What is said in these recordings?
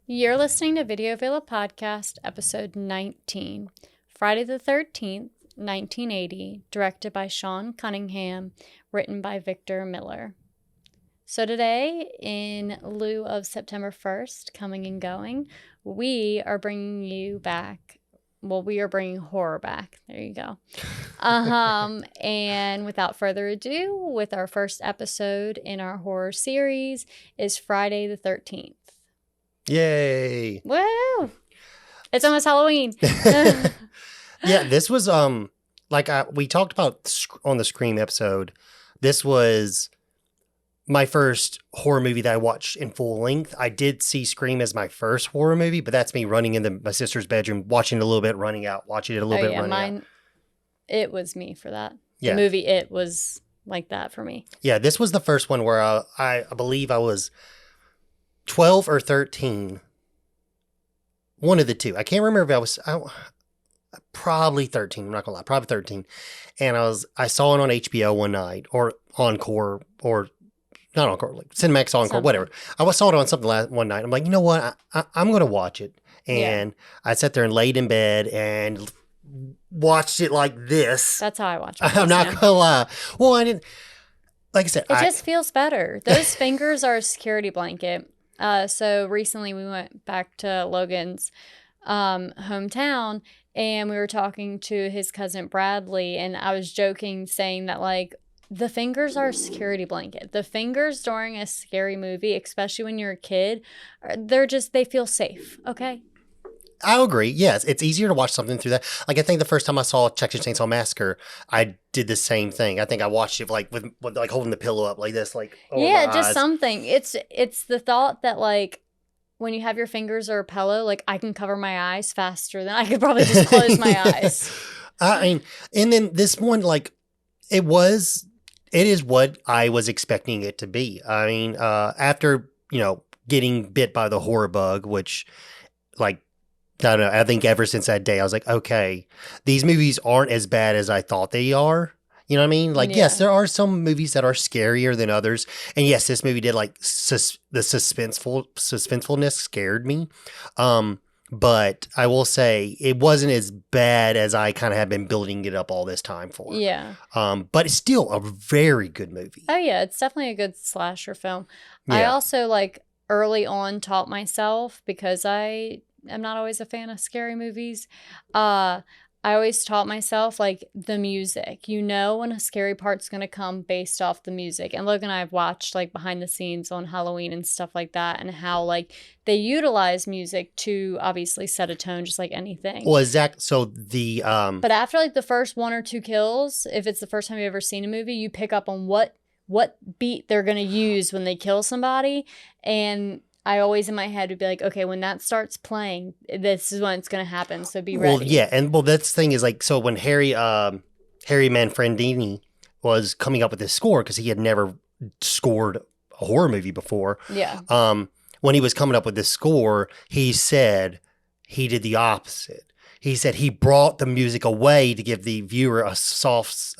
You're listening to Video Villa Podcast, episode 19, Friday the 13th, 1980, directed by Sean Cunningham, written by Victor Miller. So today, in lieu of September 1st coming and going, we are bringing you back. Well, we are bringing horror back. There you go. And without further ado, with our first episode in our horror series is Friday the 13th. Yay! Woo! It's almost Halloween. Yeah, this was we talked about on the Scream episode. This was my first horror movie that I watched in full length. I did see Scream as my first horror movie, but that's me running into my sister's bedroom, watching it a little bit, running out, watching it a little bit, running out. It was me for that. Yeah. The movie It was like that for me. Yeah, this was the first one where I believe I was 12 or 13. One of the two. I can't remember if probably 13. I'm not gonna lie, probably 13. And I saw it on HBO one night, or Encore, or not Encore, like Cinemax Encore, Something. whatever. I saw it on something one night. I'm like, you know what? I'm gonna watch it. And I sat there and laid in bed and watched it like this. That's how I watch it. I'm not gonna lie. Well, I didn't. Like I said, it just feels better. Those fingers are a security blanket. So recently we went back to Logan's hometown, and we were talking to his cousin Bradley, and I was joking saying that, like, the fingers are a security blanket. The fingers during a scary movie, especially when you're a kid, they feel safe, okay? I agree. Yes, it's easier to watch something through that. Like, I think the first time I saw Texas Chainsaw Massacre, I did the same thing. I think I watched it like with like holding the pillow up like this, like yeah, just something. It's the thought that, like, when you have your fingers or a pillow, like, I can cover my eyes faster than I could probably just close my eyes. I mean, and then this one, like, it is what I was expecting it to be. I mean, after getting bit by the horror bug, which, like, I don't know. I think ever since that day, I was like, okay, these movies aren't as bad as I thought they are. You know what I mean? Like, yes, there are some movies that are scarier than others. And yes, this movie did, like, the suspensefulness scared me. But I will say it wasn't as bad as I kind of have been building it up all this time for. Yeah. But it's still a very good movie. Oh, yeah. It's definitely a good slasher film. Yeah. I also, like, early on taught myself, because I'm not always a fan of scary movies. I always taught myself, like, the music. You know when a scary part's going to come based off the music. And Logan and I have watched, like, behind the scenes on Halloween and stuff like that, and how, like, they utilize music to obviously set a tone, just like anything. Well, exactly. So the But after, like, the first one or two kills, if it's the first time you've ever seen a movie, you pick up on what beat they're going to use when they kill somebody. And I always in my head would be like, okay, when that starts playing, this is when it's going to happen. So be ready. Well, yeah. And that's the thing is, like, so when Harry Manfredini was coming up with this score, because he had never scored a horror movie before. Yeah. When he was coming up with this score, he said he did the opposite. He said he brought the music away to give the viewer a soft,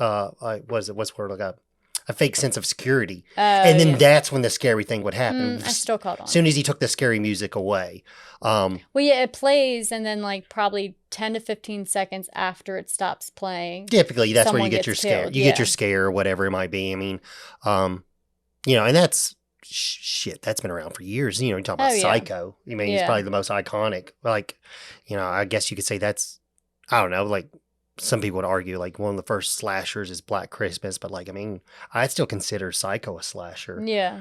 a fake sense of security. And then that's when the scary thing would happen. I still caught on. As soon as he took the scary music away. Well, yeah, it plays, and then, like, probably 10 to 15 seconds after it stops playing, typically that's where you get gets your scare. killed. You get your scare or whatever it might be. I mean, and that's shit. That's been around for years. You talk about Psycho. I mean, it's probably the most iconic. Like, I guess you could say that's, I don't know, like, some people would argue, like, one of the first slashers is Black Christmas, but, like, I mean, I'd still consider Psycho a slasher. Yeah.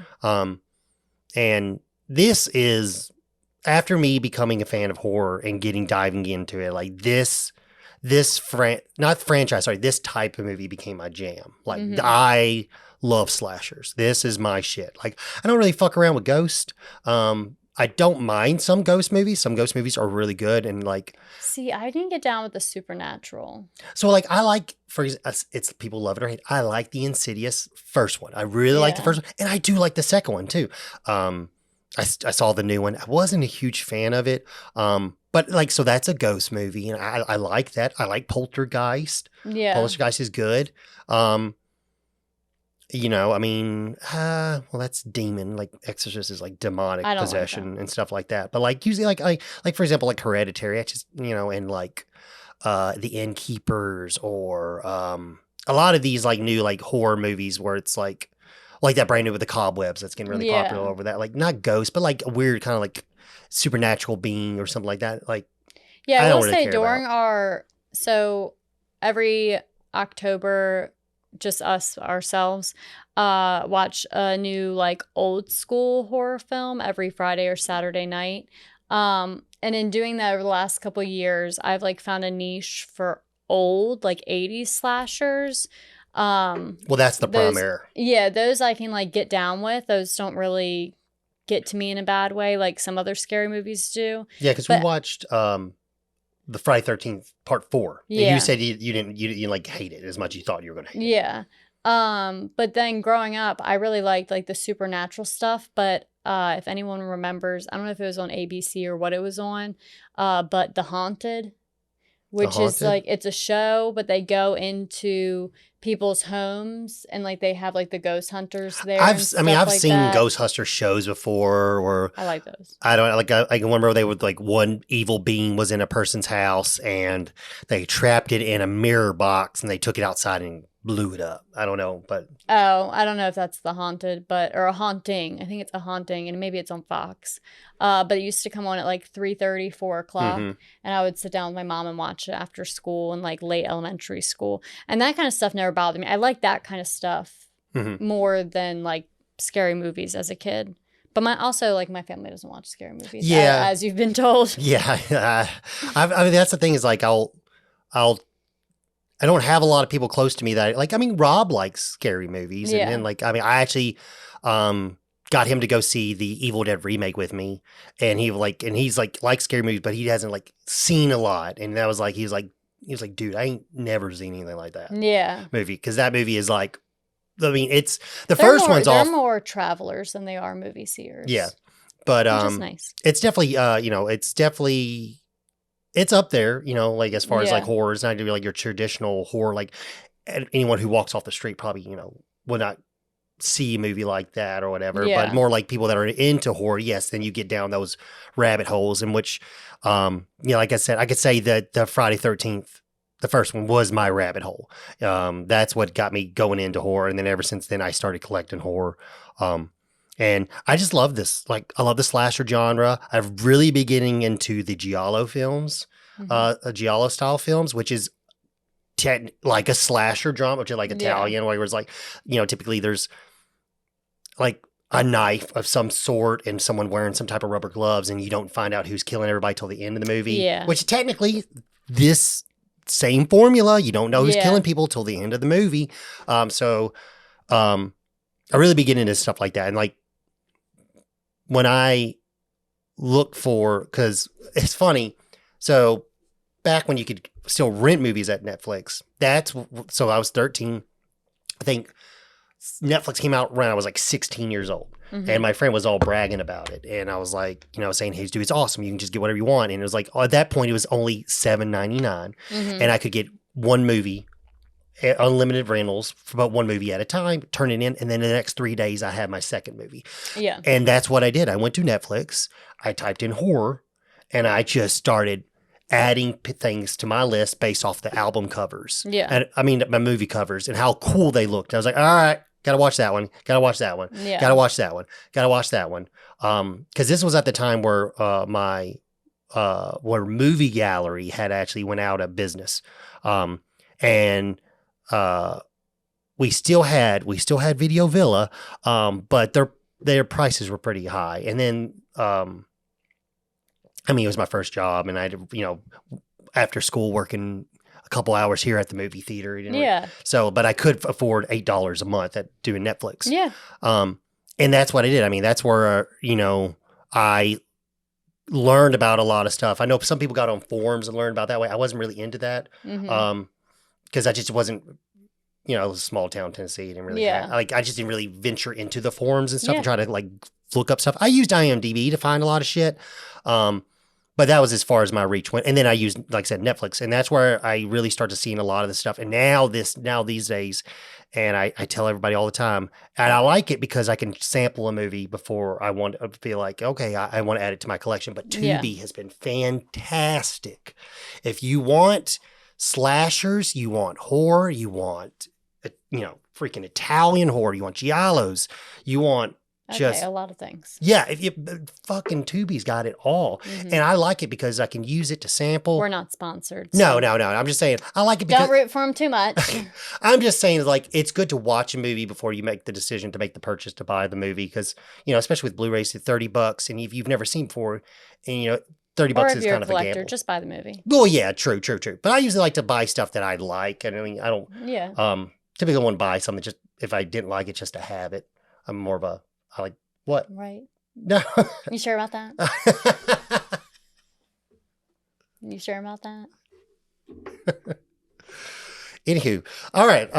And this is, after me becoming a fan of horror and diving into it, like, this type of movie became my jam. Like, I love slashers. This is my shit. Like, I don't really fuck around with ghosts. I don't mind some ghost movies. Some ghost movies are really good, and, like, see, I didn't get down with the supernatural. So, like, I like, for example, it's people love it or hate. I like the Insidious first one. I really like the first one, and I do like the second one too. I saw the new one. I wasn't a huge fan of it, but, like, so that's a ghost movie, and I like that. I like Poltergeist. Yeah, Poltergeist is good. I mean, well, that's demon. Like Exorcist is like demonic I don't like that. possession and stuff like that. But like usually, like for example, like Hereditary. I just and like the Innkeepers or a lot of these like new like horror movies where it's like that brand new with the cobwebs that's getting really popular Yeah. over that. Like not ghosts, but like a weird kind of like supernatural being or something like that. Like Yeah, I I don't will really say care during about. so every October, just us ourselves, watch a new like old school horror film every Friday or Saturday night. And in doing that over the last couple of years, I've like found a niche for old like 80s slashers. Well, that's the Those primary. yeah, those I can like get down with. Those don't really get to me in a bad way like some other scary movies do. Yeah, because we But watched the Friday 13th Part 4, and you yeah. said you didn't like hate it as much as you thought you were going to hate it. Yeah. But then growing up, I really liked like the supernatural stuff. But if anyone remembers, I don't know if it was on ABC or what it was on, but The Haunted, The which is Haunted. like it's a show, but they go into people's homes and like they have like the ghost hunters there and I mean, stuff I've like seen that. Ghostbuster shows before, or I like those. I don't like. I can remember they would like one evil being was in a person's house and they trapped it in a mirror box and they took it outside and blew it up. I don't know, but Oh, I don't know if that's the haunted, but or a haunting. I think it's a haunting, and maybe it's on Fox. But it used to come on at like 3:30, 4 o'clock, hmm and I would sit down with my mom and watch it after school and like late elementary school. And that kind of stuff never bothered me. I like that kind of stuff hmm more than like scary movies as a kid. But my also like my family doesn't watch scary movies, yeah, as you've been told. yeah. I mean, that's the thing is like I'll I don't have a lot of people close to me that like. I mean, Rob likes scary movies, and then Yeah, like I mean, I actually got him to go see the Evil Dead remake with me, and he's like likes scary movies, but he hasn't like seen a lot, and that was like he was like, dude, I ain't never seen anything like that yeah. movie because that movie is like, I mean, it's the first one's They're off, more travelers than they are movie yeah, seers, but which is nice. it's definitely it's up there, like as far as like Yeah, horror. It's not gonna be like your traditional horror. Like anyone who walks off the street probably would not see a movie like that or whatever. But yeah. more like people that are into horror, yes. Then you get down those rabbit holes in which, like I said, I could say that the Friday 13th. The first one was my rabbit hole. That's what got me going into horror, and then ever since then, I started collecting horror. And I just love this. Like, I love the slasher genre. I've really been getting into the Giallo films, Hmm. Giallo style films, which is like a slasher drama, which is like Yeah. Italian, where it's like, typically there's like a knife of some sort and someone wearing some type of rubber gloves, and you don't find out who's killing everybody till the end of the movie, Yeah. which technically this same formula, you don't know who's Yeah. killing people till the end of the movie. So I really be getting into stuff like that. And like, when I look for, because it's funny. So back when you could still rent movies at Netflix, so I was 13. I think Netflix came out when I was like 16 years old. And Hmm. my friend was all bragging about it. And I was like, saying, hey, dude, it's awesome. You can just get whatever you want. And it was like, at that point, it was only $7.99. Hmm. And I could get one movie, unlimited rentals for about one movie at a time, turn it in. And then the next 3 days, I had my second movie. Yeah. And that's what I did. I went to Netflix, I typed in horror, and I just started adding things to my list based off the album covers. Yeah. And I mean, my movie covers and how cool they looked. I was like, all right, gotta watch that one. Gotta watch that one. Yeah. Gotta watch that one. Gotta watch that one. Because this was at the time where where Movie Gallery had actually went out of business, and we still had Video Villa, but their prices were pretty high. And then, I mean, it was my first job, and I had after school working a couple hours here at the movie theater. Yeah. So, but I could afford $8 a month at doing Netflix. Yeah. And that's what I did. I mean, that's where I learned about a lot of stuff. I know some people got on forums and learned about that way. I wasn't really into that. Hmm. Because I just wasn't, it was a small town, Tennessee. Didn't really Yeah. I just didn't really venture into the forums and stuff Yeah. and try to like look up stuff. I used IMDb to find a lot of shit. but that was as far as my reach went. And then I used, like I said, Netflix, and that's where I really started seeing a lot of the stuff. And now these days, and I tell everybody all the time, and I like it because I can sample a movie before I want to feel like, okay, I want to add it to my collection. But Yeah. Tubi has been fantastic. If you want slashers, you want horror, you want, freaking Italian horror, you want giallos, you want just a lot of things. yeah, if you fucking Tubi's got it all, Mhm. and I like it because I can use it to sample. We're not sponsored. No, so no. I'm just saying I like it because Don't root for them too much. I'm just saying like it's good to watch a movie before you make the decision to make the purchase to buy the movie because especially with Blu-rays at $30, and if you've never seen before, and $30 Or if is you're kind a of a collector, gamble. just buy the movie. Well, yeah, true. But I usually like to buy stuff that I like, and I mean I don't Yeah. typically want to buy something just if I didn't like it just to have it. I'm more of a I like what. Right. No. You sure about that? You sure about that? Anywho, all right.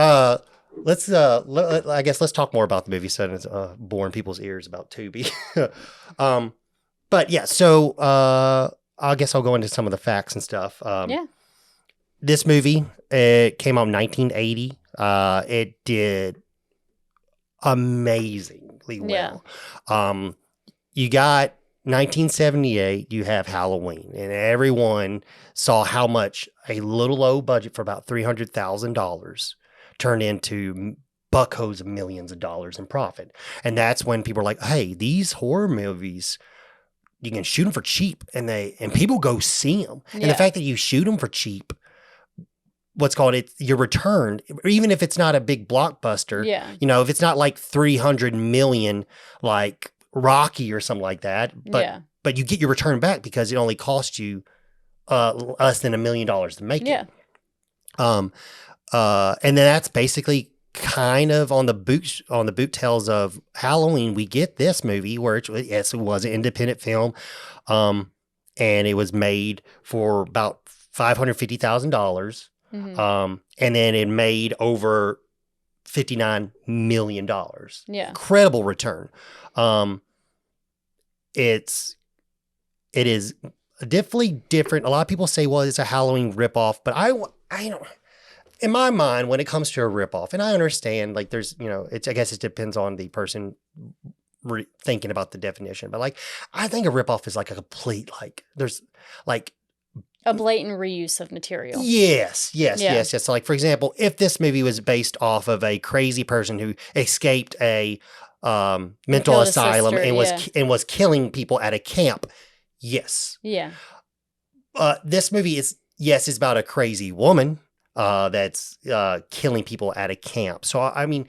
Let's I guess let's talk more about the movie so it's boring people's ears about Tubi. But yeah, so I guess I'll go into some of the facts and stuff. Yeah. This movie, it came out in 1980. It did amazingly well. You got 1978, you have Halloween, and everyone saw how much a little low budget for about $300,000 turned into buckhoes of millions of dollars in profit. And that's when people are like, hey, these horror movies, you can shoot them for cheap, and people go see them. Yeah. And the fact that you shoot them for cheap, your return, even if it's not a big blockbuster, if it's not like 300 million, like Rocky or something like that, but you get your return back because it only cost you less than $1 million to make it. And then that's basically kind of on the boot tails of Halloween. We get this movie where it was an independent film, and it was made for about $550,000. Mm-hmm. And then it made over $59 million. Yeah. Incredible return. It is definitely different. A lot of people say, well, it's a Halloween ripoff, but I don't, in my mind, when it comes to a ripoff, and I understand, like there's, I guess it depends on the person thinking about the definition, but like, I think a ripoff is like a complete, like there's like, a blatant reuse of material. Yes. So like, for example, if this movie was based off of a crazy person who escaped a mental asylum and was killing people at a camp, yes. Yeah. This movie is about a crazy woman that's killing people at a camp. So I mean,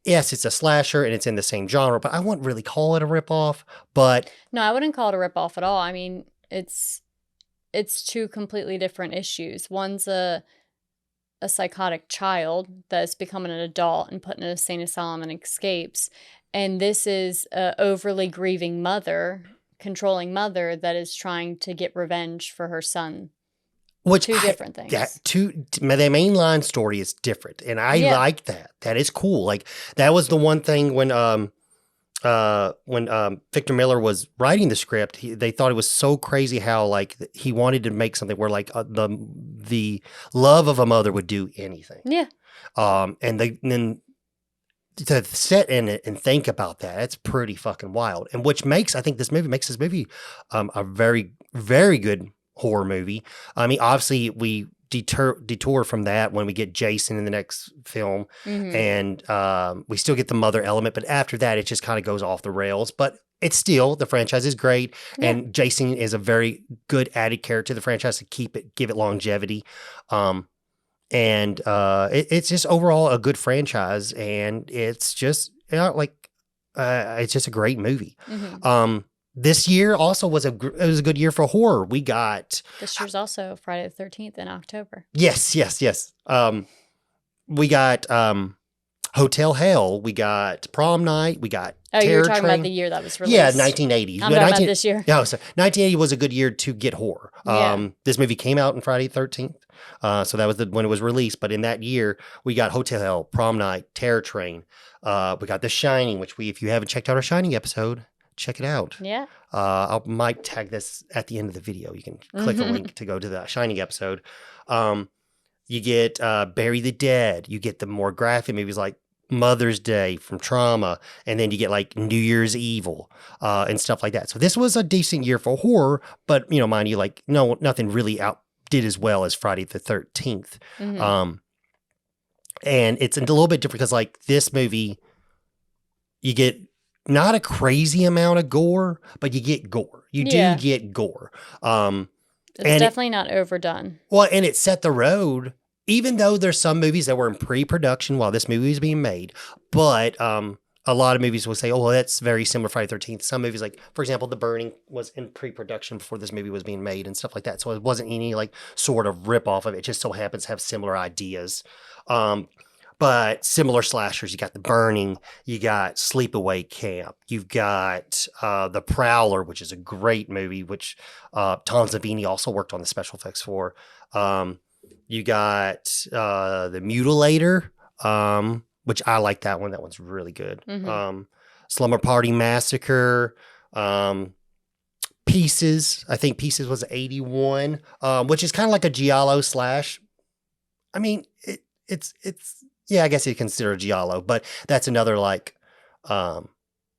yes, it's a slasher and it's in the same genre, but I wouldn't really call it a ripoff. But no, I wouldn't call it a ripoff at all. I mean, it's two completely different issues. One's a psychotic child that's becoming an adult and put in an insane asylum and escapes. And this is a overly grieving mother, controlling mother that is trying to get revenge for her son. Two different things. The mainline story is different. And I like that. That is cool. Like that was the one thing when Victor Miller was writing the script, they thought it was so crazy how like he wanted to make something where like the love of a mother would do anything. Yeah. And then to sit in it and think about that, it's pretty fucking wild. And which I think this movie a very, very good horror movie. I mean, obviously we detour from that when we get Jason in the next film, and we still get the mother element, but after that it just kind of goes off the rails. But it's still, the franchise is great, and Jason is a very good added character to the franchise to give it longevity. It's just overall a good franchise, and it's just it's just a great movie. This year also was a good year for horror. We got this year's also Friday the 13th in October. Yes. We got Hotel Hell. We got Prom Night. We got Terror you were talking Train. about the year that was released. Yeah, 1980. I'm talking about this year. No, so 1980 was a good year to get horror. This movie came out on Friday the 13th. So that was when it was released. But in that year, we got Hotel Hell, Prom Night, Terror Train. We got The Shining, which if you haven't checked out our Shining episode, check it out. Yeah. I might tag this at the end of the video. You can click a link to go to the Shining episode. You get Bury the Dead. You get the more graphic movies like Mother's Day from Trauma, and then you get like New Year's Evil and stuff like that. So this was a decent year for horror, but mind you, like nothing really did as well as Friday the 13th. And it's a little bit different because like this movie, you get not a crazy amount of gore, but you get gore. You do get gore. It's definitely not overdone. Well, and it set the road, even though there's some movies that were in pre-production while this movie was being made. But a lot of movies will say, oh, well, that's very similar to Friday the 13th. Some movies, like, for example, The Burning was in pre-production before this movie was being made and stuff like that. So it wasn't any, like, sort of rip-off of it. It just so happens to have similar ideas. But similar slashers, you got The Burning, you got Sleepaway Camp, you've got The Prowler, which is a great movie, which Tom Savini also worked on the special effects for. You got The Mutilator, which I like that one. That one's really good. Slumber Party Massacre, Pieces. I think Pieces was 81, which is kind of like a giallo slash. I mean, it's yeah, I guess you consider a giallo, but that's another like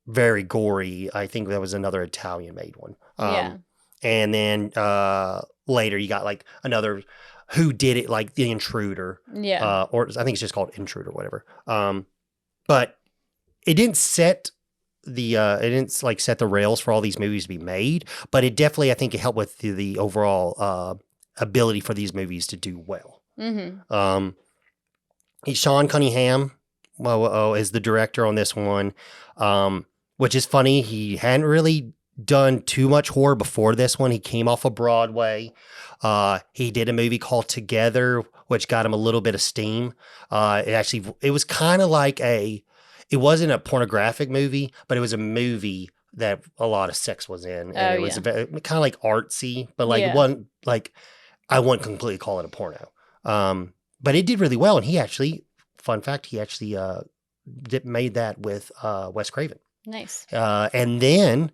very gory. I think that was another Italian made one. And then later you got like another Who Did It, like The Intruder. Or I think it's just called Intruder, whatever. But it didn't set the rails for all these movies to be made, but it definitely, I think it helped with the overall ability for these movies to do well. Sean Cunningham is the director on this one, which is funny. He hadn't really done too much horror before this one. He came off of Broadway. He did a movie called Together, which got him a little bit of steam. It was kind of like it wasn't a pornographic movie, but it was a movie that a lot of sex was in. And it was kind of like artsy, but like it wasn't like, I wouldn't completely call it a porno. But it did really well, and fun fact, he actually made that with Wes Craven. Nice. And then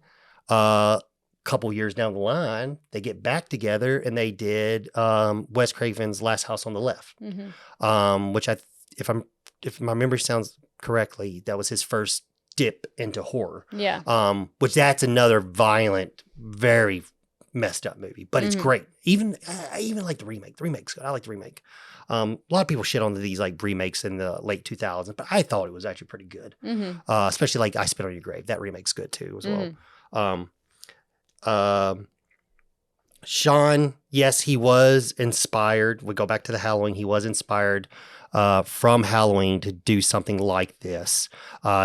a couple years down the line, they get back together, and they did Wes Craven's Last House on the Left, which if my memory sounds correctly, that was his first dip into horror. Which that's another violent, very messed up movie, but it's great. I even like the remake. The remake's good. I like the remake. A lot of people shit on these like remakes in the late 2000s, but I thought it was actually pretty good. Especially like I Spit on Your Grave. That remake's good too as well. Sean, yes, he was inspired. We go back to the Halloween. He was inspired from Halloween to do something like this.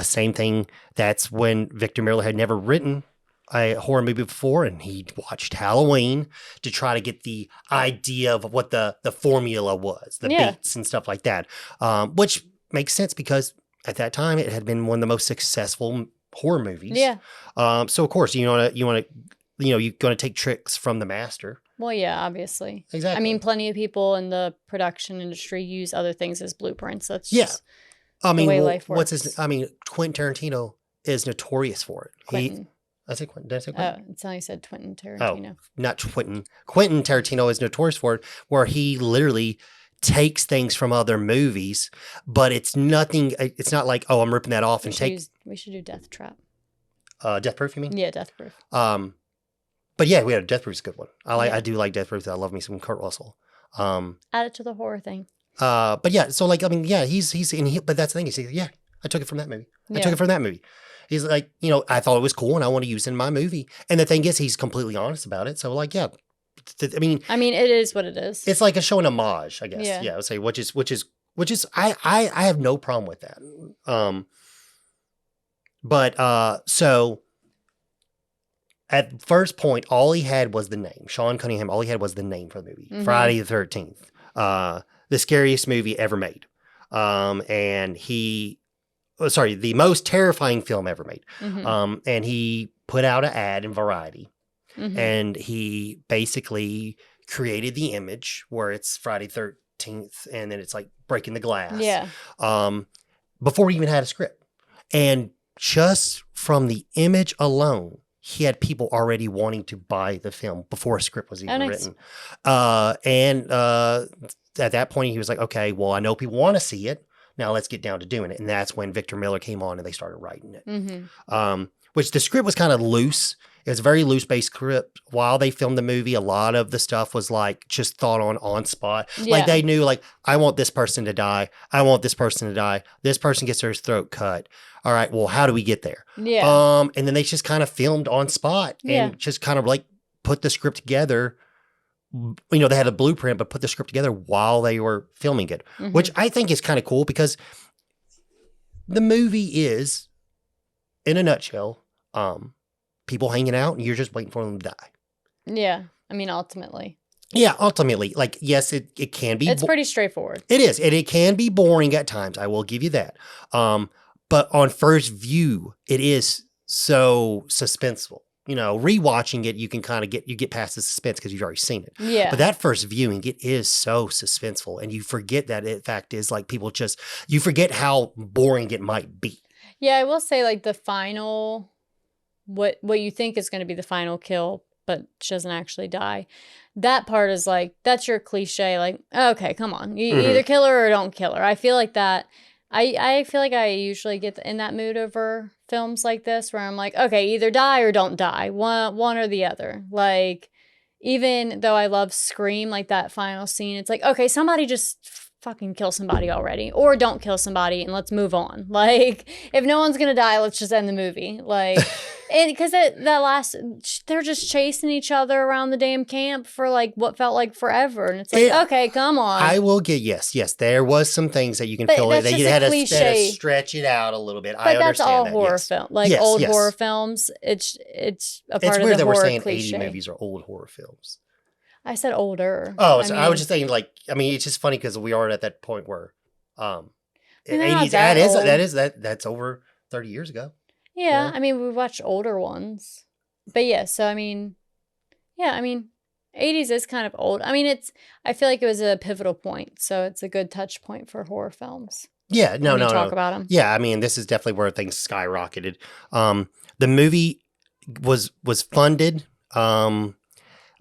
Same thing. That's when Victor Miller had never written a horror movie before, and he watched Halloween to try to get the idea of what the formula was, the beats and stuff like that, which makes sense because at that time it had been one of the most successful horror movies. So of course you're going to take tricks from the master. Well, yeah, obviously. Exactly. I mean, plenty of people in the production industry use other things as blueprints. That's just the way life works. Quentin Tarantino is notorious for it. Quentin. I say Quentin. Did I say Quentin? Oh, it's how you said Quentin Tarantino. Oh, not Quentin. Quentin Tarantino is notorious for it, where he literally takes things from other movies, but it's nothing. It's not like, oh, I'm ripping that off We should do Death Trap. Death Proof, you mean? Yeah, Death Proof. But yeah, we had Death Proof's a good one. I do like Death Proof. I love me some Kurt Russell. Add it to the horror thing. But yeah, so like, he's in. But that's the thing. He's like, yeah, I took it from that movie. I took it from that movie. He's like, I thought it was cool and I want to use it in my movie. And the thing is, he's completely honest about it. So like, yeah, I mean, it is what it is. It's like showing homage, I guess. Yeah, I would say, which is, I have no problem with that. So at first point, all he had was the name. Sean Cunningham, all he had was the name for the movie. Friday the 13th. The scariest movie ever made. And the most terrifying film ever made. And he put out an ad in Variety. And he basically created the image where it's Friday 13th and then it's like breaking the glass. Before he even had a script. And just from the image alone, he had people already wanting to buy the film before a script was even written. At that point, he was like, okay, well, I know people want to see it. Now let's get down to doing it. And that's when Victor Miller came on and they started writing it. Which the script was kind of loose. It was a very loose-based script. While they filmed the movie, a lot of the stuff was like just thought on spot. Yeah. Like they knew, like, I want this person to die. I want this person to die. This person gets their throat cut. All right, well, how do we get there? Yeah. And then they just kind of filmed on spot and just kind of like put the script together. You know, they had a blueprint, but put the script together while they were filming it, which I think is kind of cool because the movie is, in a nutshell, people hanging out and you're just waiting for them to die. Yeah. I mean, ultimately. Yeah, ultimately. Like, yes, it can be. It's pretty straightforward. It is. And it can be boring at times. I will give you that. But on first view, it is so suspenseful. You know, rewatching it, you can kind of get past the suspense because you've already seen it. Yeah. But that first viewing, it is so suspenseful. And you forget that in fact is like you forget how boring it might be. Yeah, I will say like the final, what you think is going to be the final kill, but she doesn't actually die. That part is like, that's your cliche. Like, okay, come on. You either kill her or don't kill her. I feel like that. I feel like I usually get in that mood over films like this where I'm like, okay, either die or don't die. One or the other. Like, even though I love Scream, like that final scene, it's like, okay, somebody just fucking kill somebody already. Or don't kill somebody and let's move on. Like, if no one's gonna die, let's just end the movie. Like, and because they're just chasing each other around the damn camp for like what felt like forever. And it's like, okay, come on. I will get, yes, there was some things that you can feel like they had to stretch it out a little bit. But that's all horror film, like old horror films. It's a part of the horror cliche. It's weird that we're saying 80 movies are old horror films. I said older. Oh, I was just saying, like, I mean, it's just funny because we are at that point where, 80s. That's over 30 years ago. Yeah, I mean, we watched older ones, but yeah. So I mean, 80s is kind of old. I mean, I feel like it was a pivotal point, so it's a good touch point for horror films. Yeah, no. Talk about them. Yeah, I mean, this is definitely where things skyrocketed. The movie was funded.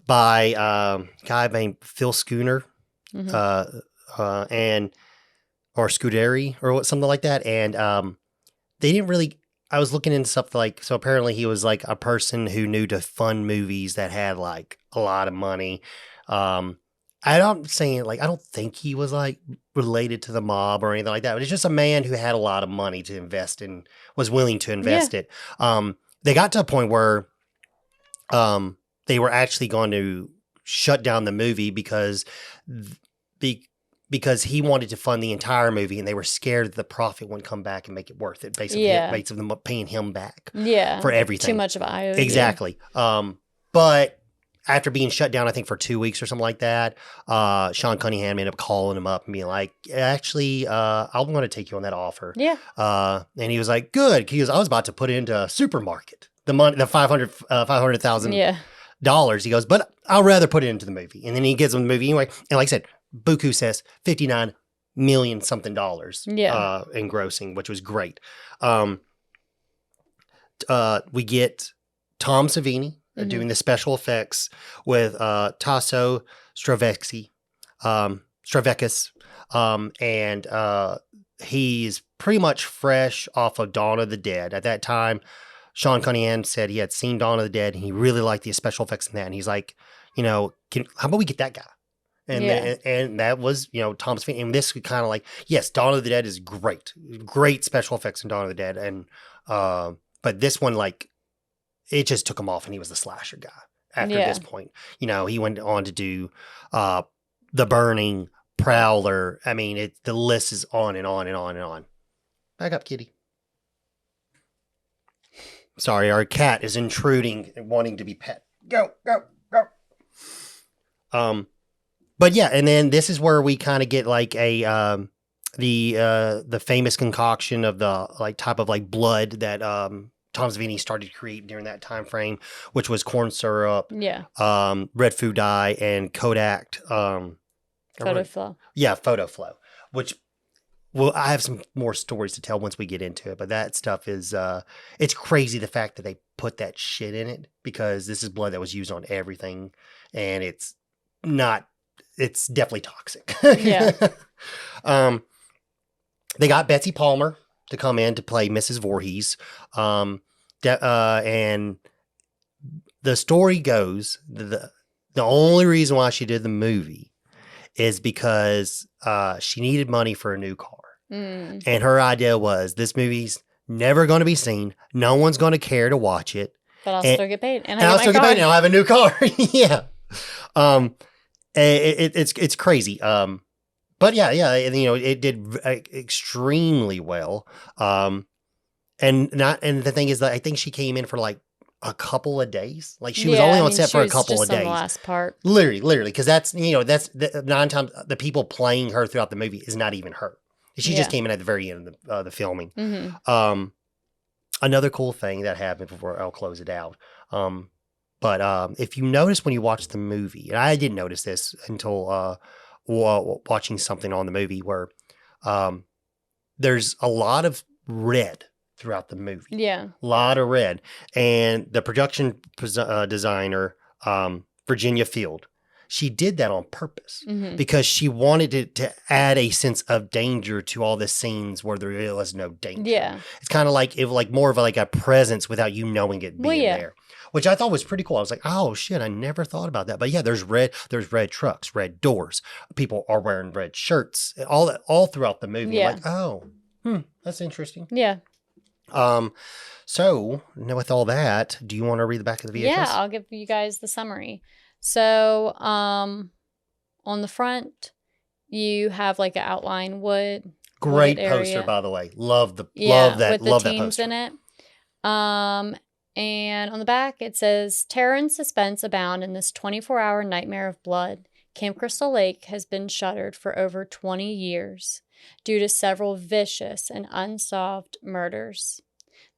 By a guy named Phil Schooner, or Scuderi or something like that. And they didn't really. I was looking into stuff like, so apparently he was like a person who knew to fund movies that had like a lot of money. I don't think he was like related to the mob or anything like that. But it's just a man who had a lot of money to invest in, was willing to invest it. They got to a point where they were actually going to shut down the movie because he wanted to fund the entire movie, and they were scared that the profit wouldn't come back and make it worth it. Basically, based on them paying him back, for everything. Too much of an IOU. Exactly. But after being shut down, I think for 2 weeks or something like that, Sean Cunningham ended up calling him up and being like, "Actually, I'm going to take you on that offer." Yeah. And he was like, "Good," because I was about to put it into a supermarket. The money, the $500,000. Yeah. He goes, but I'll rather put it into the movie. And then he gives him the movie anyway. And like I said, Buku says $59 million something in grossing, which was great. We get Tom Savini doing the special effects with Tasso Stravekis. And he's pretty much fresh off of Dawn of the Dead. At that time, Sean Cunningham said he had seen Dawn of the Dead and he really liked the special effects in that. And he's like, how about we get that guy? And that was, Tom Savini. And this was kind of like, yes, Dawn of the Dead is great special effects in Dawn of the Dead. And, but this one, like, it just took him off and he was the slasher guy after this point. He went on to do, The Burning, Prowler. I mean, the list is on and on and on and on. Back up, kitty. Sorry, our cat is intruding and wanting to be pet. Go. But yeah, and then this is where we kind of get like the famous concoction of the like type of like blood that Tom Savini started to create during that time frame, which was corn syrup, red food dye, and Kodak. Photo flow. Yeah, photo flow, which well, I have some more stories to tell once we get into it, but that stuff is it's crazy the fact that they put that shit in it because this is blood that was used on everything and it's definitely toxic. Yeah. um they got Betsy Palmer to come in to play Mrs. Voorhees. And the story goes the only reason why she did the movie is because she needed money for a new car. Mm. And her idea was this movie's never going to be seen. No one's going to care to watch it. But I'll And- still get paid. And And I'll I still get get my paid car. and I'll have a new car. Yeah. It's crazy. But yeah, and, you know, it did extremely well. And the thing is that I think she came in for like a couple of days. Like she was Yeah, only I on mean, set she for a was couple just of on the days. last part. Literally, because that's, you know, that's the 9 times the people playing her throughout the movie is not even her. She just Yeah. came in at the very end of the filming. Mm-hmm. Another cool thing that happened before I'll close it out. But if you notice when you watch the movie, and I didn't notice this until watching something on the movie where there's a lot of red throughout the movie. Yeah. A lot of red. And the production designer, Virginia Field, she did that on purpose Mm-hmm. because she wanted it to add a sense of danger to all the scenes where there was no danger. Yeah. It's kind of like more of like a presence without you knowing it Well, being yeah. there, which I thought was pretty cool. I was like, oh shit, I never thought about that. But yeah, there's red trucks, red doors. People are wearing red shirts, all throughout the movie. Yeah. I'm like, oh, that's interesting. Yeah. So now with all that, do you want to read the back of the VHS? Yeah, I'll give you guys the summary. So, on the front, you have like an outline wood. Great wooded poster, area. by the way. Love that. With the Love that teams poster. in it. And on the back it says, terror and suspense abound in this 24-hour nightmare of blood. Camp Crystal Lake has been shuttered for over 20 years due to several vicious and unsolved murders.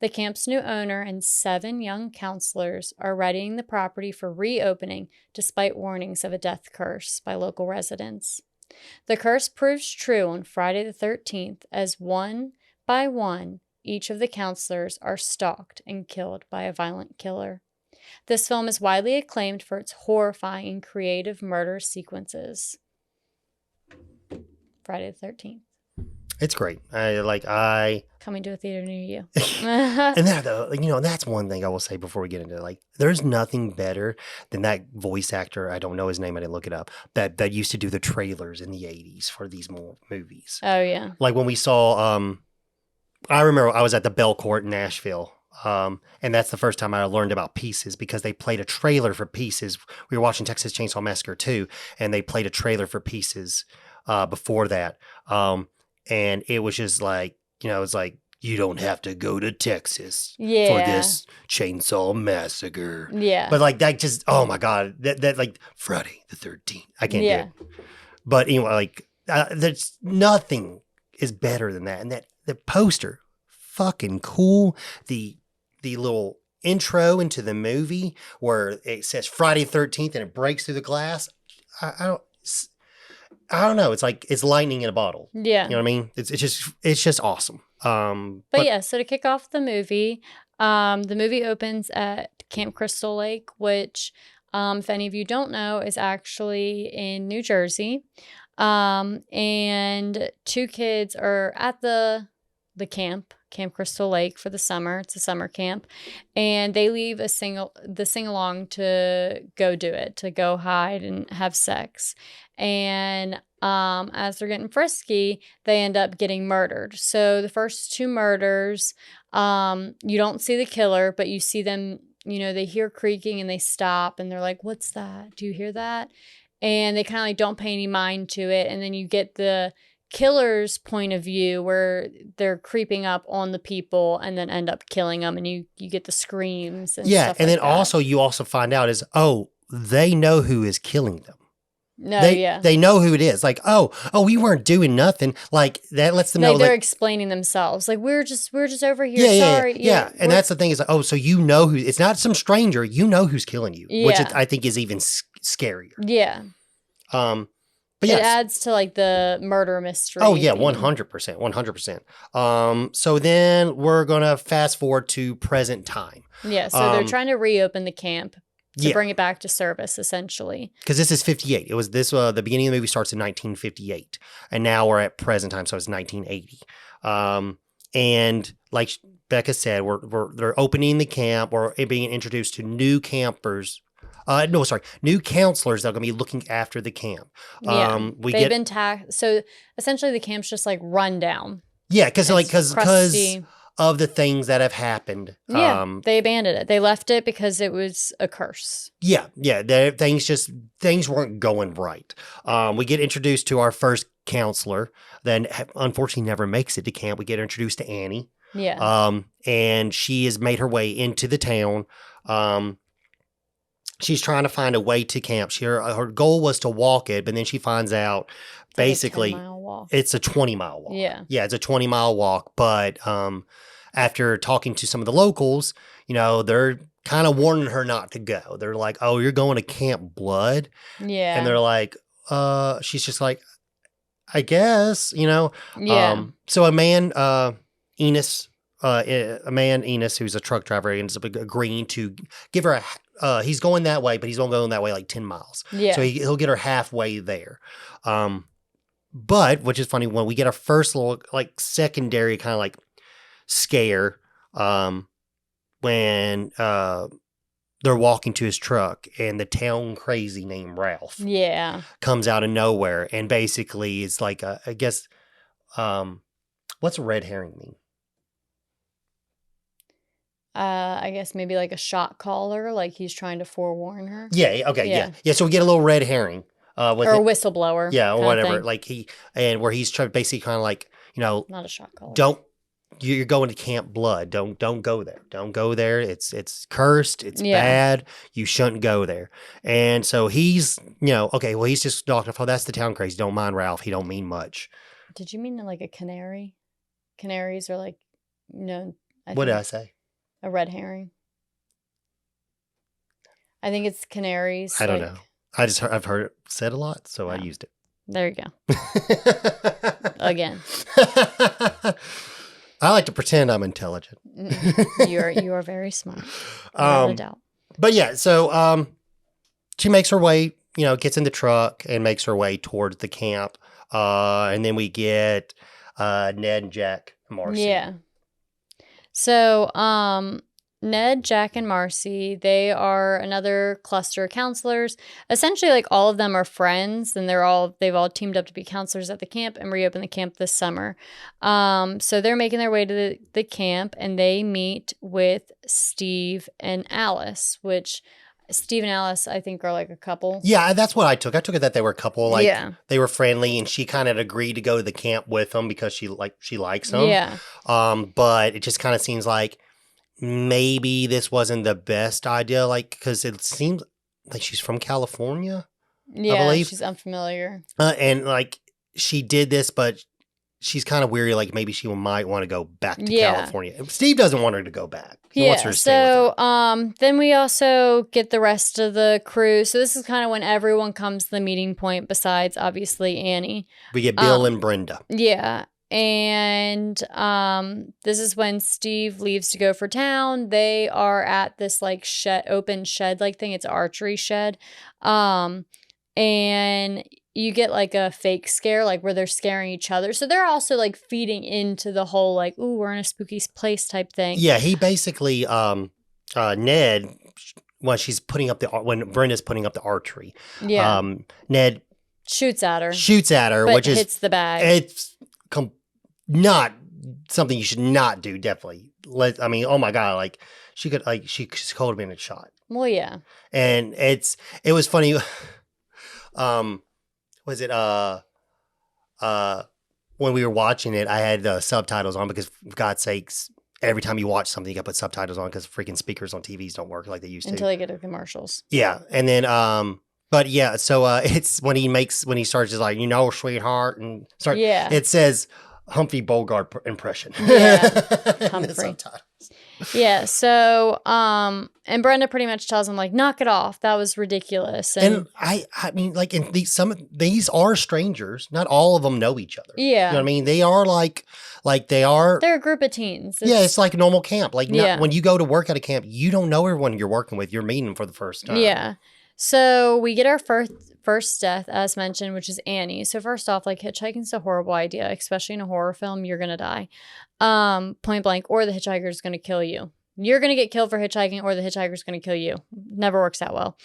The camp's new owner and 7 young counselors are readying the property for reopening despite warnings of a death curse by local residents. The curse proves true on Friday the 13th as one by one, each of the counselors are stalked and killed by a violent killer. This film is widely acclaimed for its horrifying and creative murder sequences. Friday the 13th. It's great. Coming to a theater near you. And that's one thing I will say before we get into it. Like, there's nothing better than that voice actor. I don't know his name. I didn't look it up. That used to do the trailers in the 80s for these movies. Oh, yeah. Like when we saw, I remember I was at the Bell Court in Nashville. And that's the first time I learned about Pieces because they played a trailer for Pieces. We were watching Texas Chainsaw Massacre 2, and they played a trailer for Pieces before that. And it was just like, it's like, you don't have to go to Texas for this Chainsaw Massacre. Yeah. But like that just, oh my God, that like Friday the 13th. I can't do it. But anyway, like there's nothing is better than that. And the poster, fucking cool. The little intro into the movie where it says Friday 13th and it breaks through the glass. I don't know. It's like it's lightning in a bottle. Yeah. You know what I mean? It's just awesome. But yeah, so to kick off the movie opens at Camp Crystal Lake, which, if any of you don't know, is actually in New Jersey. And 2 kids are at the Camp Crystal Lake for the summer. It's a summer camp. And they leave the sing-along to go do it, to go hide and have sex. And as they're getting frisky, they end up getting murdered. So the first 2 murders, you don't see the killer, but you see them, they hear creaking and they stop and they're like, what's that? Do you hear that? And they kind of like don't pay any mind to it. And then you get the killer's point of view where they're creeping up on the people and then end up killing them, and you get the screams and stuff and like then also you also find out is they know who is killing them. They know who it is. Like, we weren't doing nothing. Like that lets them know. They're like, explaining themselves. Like we're just over here. Sorry. Yeah. And that's the thing is, so you know who? It's not some stranger. You know who's killing you, which I think is even scarier. Yeah. But it yes. adds to like the murder mystery. Oh yeah, theme. 100%, 100%. So then we're gonna fast forward to present time. Yeah, so they're trying to reopen the camp to Yeah. bring it back to service, essentially. Because this is 58. It was this. The beginning of the movie starts in 1958, and now we're at present time, so it's 1980. And like Becca said, they're opening the camp. We're being introduced to new campers. New counselors that are going to be looking after the camp. Yeah, they've been taxed. So essentially, the camp's just like run down. Yeah, because crusty. of the things that have happened. Yeah, they abandoned it. They left it because it was a curse. Yeah. Things weren't going right. We get introduced to our first counselor, then unfortunately never makes it to camp. We get introduced to Annie. Yeah. And she has made her way into the town. She's trying to find a way to camp. Her goal was to walk it, but then she finds out basically it's a 20-mile walk. Yeah, it's a 20-mile walk. But after talking to some of the locals, they're kind of warning her not to go. They're like, "Oh, you're going to Camp Blood." Yeah. And they're like, she's just like, "I guess," Yeah. So a man, Enos, who's a truck driver, ends up agreeing to give her he's going that way, but he's only going that way like 10 miles. Yeah. So he'll get her halfway there. But, which is funny, when we get our first little, like, secondary kind of, like, scare, when they're walking to his truck, and the town crazy named Ralph comes out of nowhere, and basically is like, I guess, what's a red herring mean? I guess maybe like a shot caller, like he's trying to forewarn her. Yeah, okay, yeah. So we get a little red herring. Or a whistleblower. Yeah, or whatever. Like where he's trying basically kind of like, not a shot caller. You're going to Camp Blood. Don't go there. Don't go there. It's cursed. It's bad. You shouldn't go there. And so he's, okay, well, he's just talking off. Oh, that's the town crazy. Don't mind Ralph. He don't mean much. Did you mean like a canary? Canaries are like, what did I say? A red herring. I think it's canaries. I don't know. I've heard it said a lot, so I used it. There you go. Again. I like to pretend I'm intelligent. You are very smart. Without a doubt. But yeah, so she makes her way, gets in the truck and makes her way towards the camp. And then we get Ned and Jack and Marcy. Yeah. So, Ned, Jack, and Marcy, they are another cluster of counselors. Essentially, like, all of them are friends, and they've all teamed up to be counselors at the camp and reopen the camp this summer. So they're making their way to the camp, and they meet with Steve and Alice, which Steve and Alice, I think, are like a couple. Yeah, that's what I took. I took it that they were a couple. Like, they were friendly, and she kind of agreed to go to the camp with them because she likes them. Yeah. But it just kind of seems like maybe this wasn't the best idea, like, because it seems like she's from California. Yeah, I believe. She's unfamiliar. And like she did this, but she's kind of weary. Like maybe she might want to go back to California. Steve doesn't want her to go back. He wants her to stay with him. Then we also get the rest of the crew. So this is kind of when everyone comes to the meeting point, besides obviously Annie. We get Bill and Brenda. Yeah. And this is when Steve leaves to go for town. They are at this like open shed like thing. It's an archery shed. And you get like a fake scare, like where they're scaring each other. So they're also like feeding into the whole like, ooh, we're in a spooky place type thing. Yeah, he basically Ned, when Brenda's putting up the archery. Yeah. Ned shoots at her, but which hits the bag. It's not something you should not do. Definitely. Oh my God, like she could have been a shot. Well, yeah. And it was funny. Was it when we were watching it, I had the subtitles on because, for God's sakes, every time you watch something, you got to put subtitles on because freaking speakers on TVs don't work like they used to. Until they get to commercials. Yeah. And then, but yeah, so it's when he starts just like, sweetheart, and it says Humphrey Bogart impression. Yeah. Humphrey. Yeah. So, and Brenda pretty much tells him like, knock it off. That was ridiculous. And I mean, like, in these are strangers. Not all of them know each other. Yeah. You know what I mean? They are like they are. They're a group of teens. It's like a normal camp. Like, Yeah. when you go to work at a camp, you don't know everyone you're working with. You're meeting them for the first time. Yeah. So we get our first death, as mentioned, which is Annie. So first off, like, hitchhiking's a horrible idea, especially in a horror film. You're gonna die, point blank, or the hitchhiker's gonna kill you. You're gonna get killed for hitchhiking, or the hitchhiker's gonna kill you. Never works out well.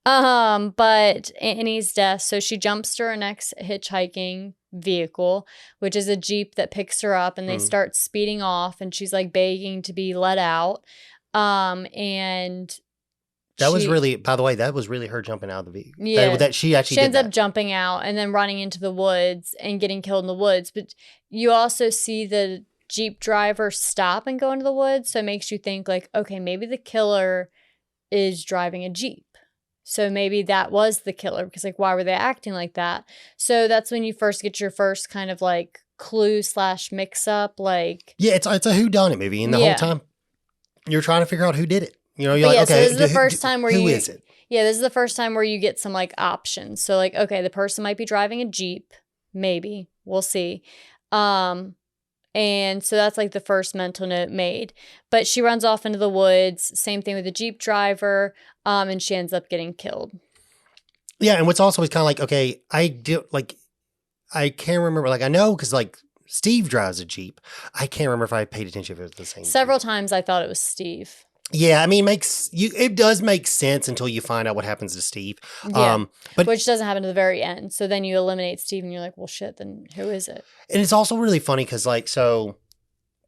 But Annie's death. So she jumps to her next hitchhiking vehicle, which is a Jeep that picks her up, and they start speeding off, and she's like begging to be let out. And that was really, by the way, that was really her jumping out of the vehicle. Yeah. That she actually ends up jumping out and then running into the woods and getting killed in the woods. But you also see the Jeep driver stop and go into the woods. So it makes you think like, okay, maybe the killer is driving a Jeep. So maybe that was the killer, because like, why were they acting like that? So that's when you first get your first kind of like clue / mix up. Like, yeah, it's a whodunit movie. And the whole time you're trying to figure out who did it. You know, you're like, okay, so this is the first time where who is it? Yeah, this is the first time where you get some like options. So like, okay, the person might be driving a Jeep, maybe. We'll see. And so that's like the first mental note made. But she runs off into the woods. Same thing with the Jeep driver. And she ends up getting killed. Yeah, and what's also is kind of like, okay, I can't remember. Like, I know because like Steve drives a Jeep. I can't remember if I paid attention if it was the same. Several times I thought it was Steve. Yeah, I mean, it does make sense until you find out what happens to Steve. Yeah, but which doesn't happen to the very end. So then you eliminate Steve, and you're like, well, shit. Then who is it? And it's also really funny because, like, so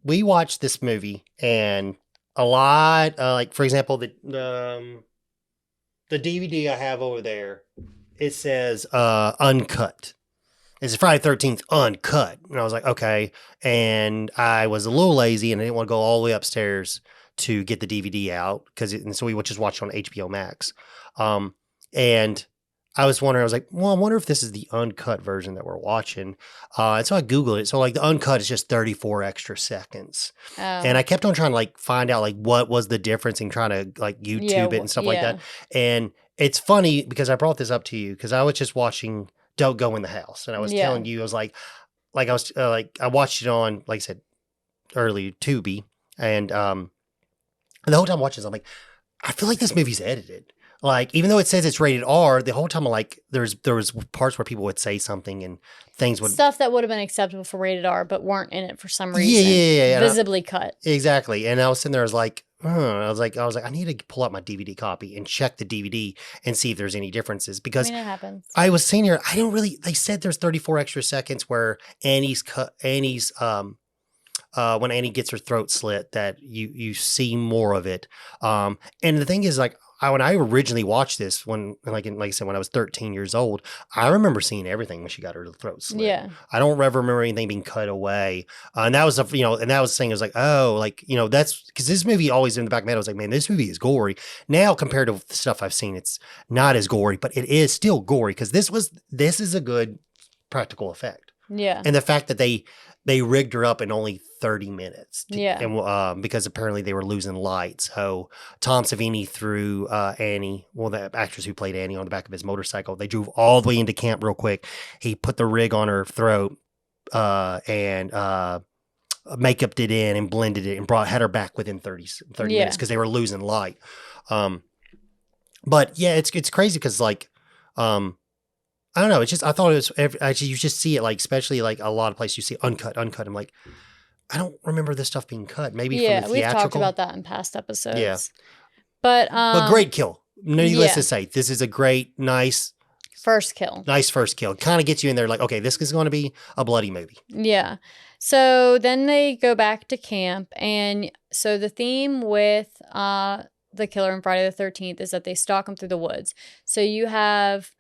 we watched this movie, and a lot, like, for example, the DVD I have over there, it says uncut. It's Friday the 13th uncut, and I was like, okay. And I was a little lazy, and I didn't want to go all the way upstairs to get the DVD out, and so we would just watch it on HBO Max. And I was wondering, I was like, well, I wonder if this is the uncut version that we're watching. And so I Googled it. So like the uncut is just 34 extra seconds. Oh. And I kept on trying to like find out like what was the difference and trying to like YouTube it and stuff like that. And it's funny because I brought this up to you because I was just watching Don't Go in the House. And I was telling you, I was like I was I watched it on, like I said earlier, Tubi. And the whole time watching this, I'm like, I feel like this movie's edited. Like, even though it says it's rated R, the whole time I'm like, there was parts where people would say something and things would... Stuff that would have been acceptable for rated R, but weren't in it for some reason. Yeah. Visibly cut. Exactly. And I was sitting there, I was like, I need to pull out my DVD copy and check the DVD and see if there's any differences. Because it happens. I was sitting here, they said there's 34 extra seconds where when Annie gets her throat slit, that you see more of it. And the thing is, like, when I originally watched this, like I said, when I was 13 years old, I remember seeing everything when she got her throat slit. Yeah. I don't ever remember anything being cut away. And that was the thing. I was like, oh, like, that's because this movie always in the back of my head, I was like, man, this movie is gory. Now, compared to the stuff I've seen, it's not as gory, but it is still gory because this is a good practical effect. Yeah. And the fact that they rigged her up in only 30 minutes. And because apparently they were losing light. So Tom Savini threw Annie, the actress who played Annie, on the back of his motorcycle. They drove all the way into camp real quick. He put the rig on her throat and makeuped it in and blended it and had her back within 30 minutes because they were losing light. But yeah, it's crazy because like, I don't know. It's just, I thought it was, actually, you just see it, like, especially like a lot of places you see uncut. I'm like, I don't remember this stuff being cut. Maybe from the theatrical. We've talked about that in past episodes. Yeah. But great kill. Needless to say, this is a great, nice first kill. Kind of gets you in there like, okay, this is going to be a bloody movie. Yeah. So then they go back to camp. And so the theme with the killer in Friday the 13th is that they stalk him through the woods. So you have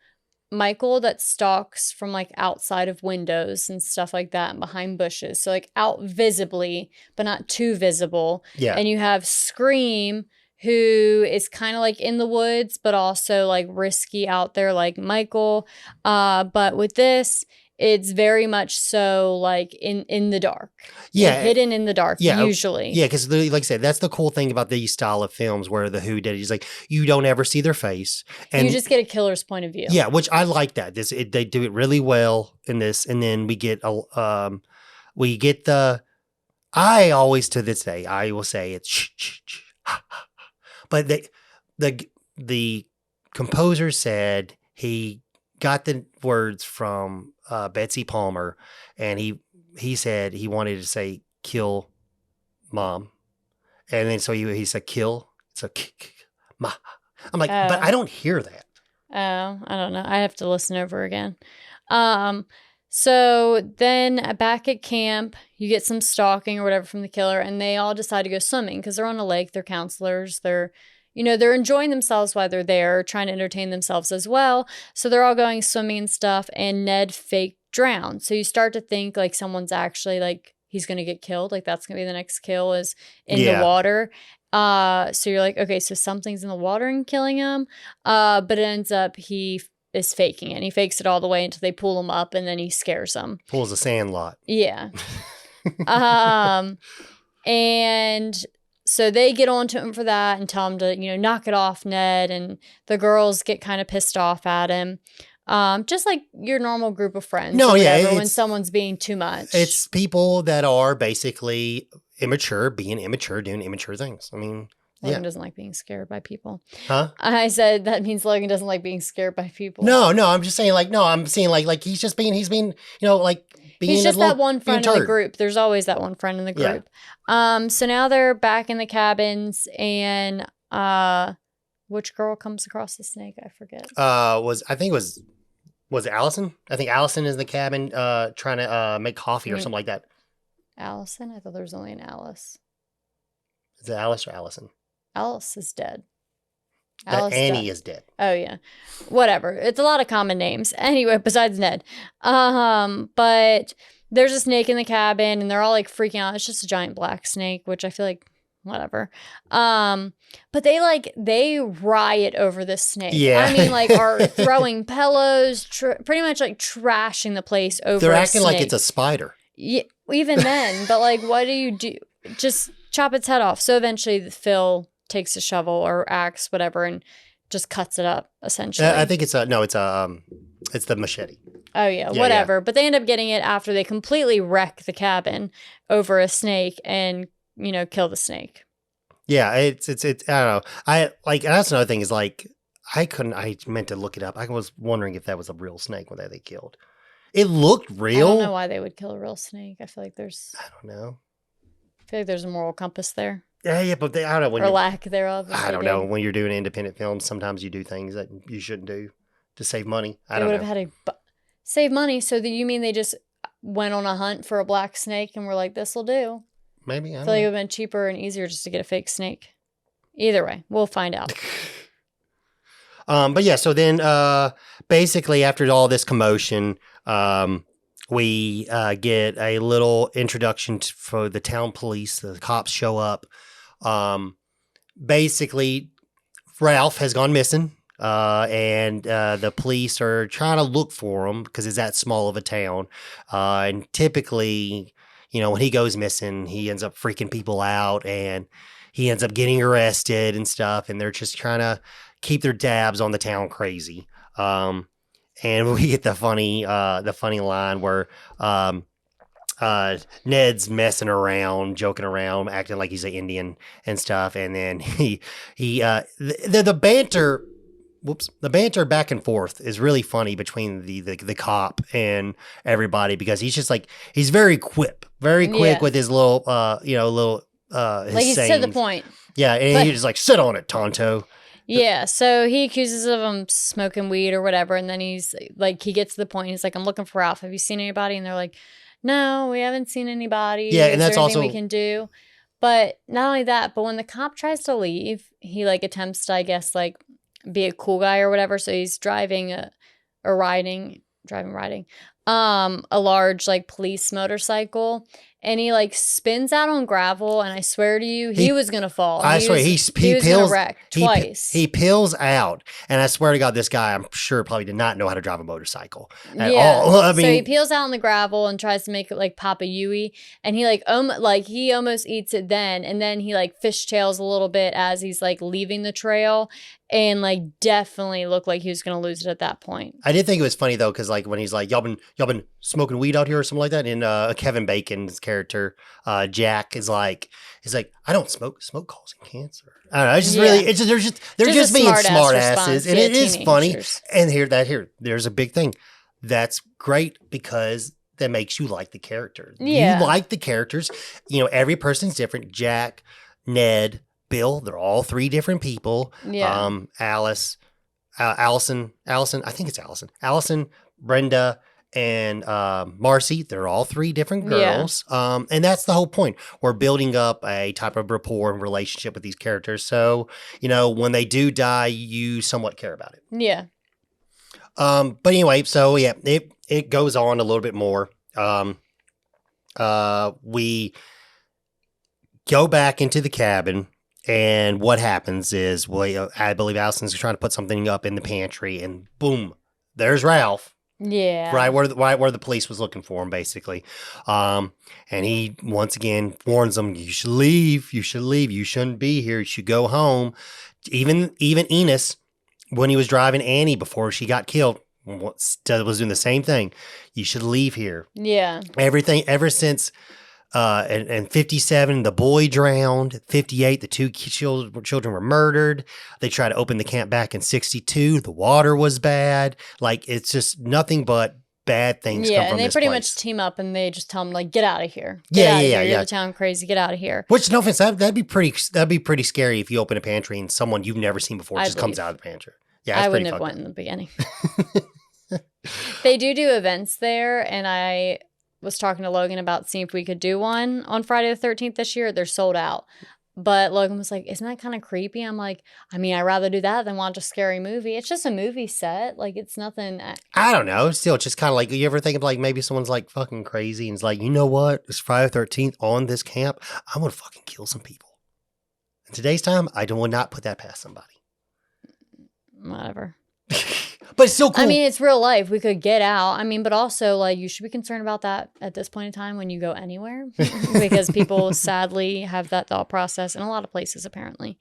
Michael that stalks from like outside of windows and stuff like that and behind bushes. So like out visibly, but not too visible. Yeah. And you have Scream, who is kind of like in the woods, but also like risky out there like Michael. But with this, it's very much so like in the dark. Yeah. Hidden in the dark, usually. Yeah, because like I said, that's the cool thing about these style of films where the whodunit is like, you don't ever see their face. And you just get a killer's point of view. Yeah, which I like that. They do it really well in this. And then we get the, I always to this day, I will say it's shh, shh, shh, ha, ha. But the composer said he got the words from Betsy Palmer, and he said he wanted to say kill mom, and then so he said kill, so ma. I'm like, but I don't hear that. Oh, I don't know. I have to listen over again. So then back at camp, you get some stalking or whatever from the killer, and they all decide to go swimming because they're on a lake. They're counselors. They're enjoying themselves while they're there, trying to entertain themselves as well. So they're all going swimming and stuff, and Ned fake drowned. So you start to think like someone's actually like, he's going to get killed. Like that's going to be the next kill is in the water. So you're like, okay, so something's in the water and killing him. But it ends up he is faking it. And he fakes it all the way until they pull him up, and then he scares them. Pulls a Sandlot. Yeah. And so they get on to him for that and tell him to, knock it off, Ned. And the girls get kind of pissed off at him. Just like your normal group of friends. No, yeah. When someone's being too much. It's people that are basically immature, being immature, doing immature things. I mean, Logan doesn't like being scared by people. Huh? I said that means Logan doesn't like being scared by people. No, I'm just saying I'm saying like he's being, he's just that one friend in the group. There's always that one friend in the group. Yeah. So now they're back in the cabins, and which girl comes across the snake? I forget. Was it Allison? I think Allison is in the cabin trying to make coffee or something like that. Allison? I thought there was only an Alice. Is it Alice or Allison? Alice is dead. Annie is dead. Oh, yeah. Whatever. It's a lot of common names. Anyway, besides Ned. But there's a snake in the cabin, and they're all like freaking out. It's just a giant black snake, which I feel like, whatever. But they riot over this snake. Yeah. I mean, are throwing pillows, pretty much trashing the place over They're a acting snake. like it's a spider. Yeah, even then. But what do you do? Just chop its head off. So eventually Phil takes a shovel or axe, whatever, and just cuts it up, essentially. I think it's the machete. Oh, yeah, whatever. Yeah. But they end up getting it after they completely wreck the cabin over a snake and, kill the snake. Yeah, it's I don't know. And that's another thing is I meant to look it up. I was wondering if that was a real snake that they killed. It looked real. I don't know why they would kill a real snake. I feel like I don't know. I feel like there's a moral compass there. Yeah, but I don't know. Or lack thereof. I don't know. When you're doing independent films, sometimes you do things that you shouldn't do to save money. I don't know. They would have had to save money, so that you mean they just went on a hunt for a black snake and were like, this'll do. Maybe. I feel like it would have been cheaper and easier just to get a fake snake. Either way, we'll find out. But yeah, so then basically after all this commotion, we get a little introduction for the town police. The cops show up. Basically, Ralph has gone missing, and the police are trying to look for him because it's that small of a town. And typically, when he goes missing, he ends up freaking people out, and he ends up getting arrested and stuff. And they're just trying to keep their dabs on the town crazy. And we get the funny line where Ned's messing around, joking around, acting like he's an Indian and stuff, and then the banter. The banter back and forth is really funny between the cop and everybody because he's just he's very quick with his little his he's sayings. to the point. Yeah, and he's just sit on it, Tonto. Yeah, so he accuses of him smoking weed or whatever, and then he's he gets to the point. He's like, "I'm looking for Ralph. Have you seen anybody?" And they're like, "No, we haven't seen anybody. Yeah, and that's also we can do." But not only that, but when the cop tries to leave, he attempts to, I guess, be a cool guy or whatever. So he's driving a large police motorcycle, and he like spins out on gravel, and I swear to you, he was gonna fall. I swear he was gonna wreck twice. He peels out, and I swear to God, this guy, I'm sure, probably did not know how to drive a motorcycle at all. I mean, so he peels out on the gravel and tries to make it like Papa Yui, and he he almost eats it then, and then he like fishtails a little bit as he's like leaving the trail, and like definitely looked like he was gonna lose it at that point. I did think it was funny though, because like when he's like, y'all been smoking weed out here or something like that, and Kevin Bacon's character, Jack, is like, I don't smoke causing cancer. I don't know. It's just really, it's just they're just being smart asses, and it is funny. And there's a big thing. That's great because that makes you like the character. Yeah. You like the characters. You know, every person's different. Jack, Ned, Bill, they're all three different people. Yeah. Allison, I think it's Allison, Brenda, and Marcy, they're all three different girls. Yeah. And that's the whole point. We're building up a type of rapport and relationship with these characters. So, you know, when they do die, you somewhat care about it. Yeah. But anyway, so yeah, it goes on a little bit more. We go back into the cabin, and what happens is, I believe Allison's trying to put something up in the pantry, and boom, there's Ralph. Yeah. Right where the police was looking for him, basically. And he once again warns them, you should leave. You shouldn't be here. You should go home. Even Enos, when he was driving Annie before she got killed, was doing the same thing. You should leave here. Yeah. Everything ever since and 57, the boy drowned. 58, the two children were murdered. They tried to open the camp back in 62. The water was bad. Like, it's just nothing but bad things come from this place. Yeah, and they pretty much team up, and they just tell them, like, get out of here. Yeah. You're the town crazy. Get out of here. Which, no offense, that'd be pretty scary if you open a pantry and someone you've never seen before just comes out of the pantry. Yeah, I wouldn't have went in the beginning. They do events there, and I was talking to Logan about seeing if we could do one on Friday the 13th this year. They're sold out. But Logan was like, isn't that kind of creepy? I'm like, I mean, I'd rather do that than watch a scary movie. It's just a movie set. Like, it's nothing. I don't know. Still, it's just kind of like, you ever think of like maybe someone's like fucking crazy and it's like, you know what? It's Friday the 13th on this camp. I'm going to fucking kill some people. In today's time, I would not put that past somebody. Whatever. But it's still cool. I mean, it's real life. We could get out. I mean, but also, like, you should be concerned about that at this point in time when you go anywhere, because people sadly have that thought process in a lot of places, apparently.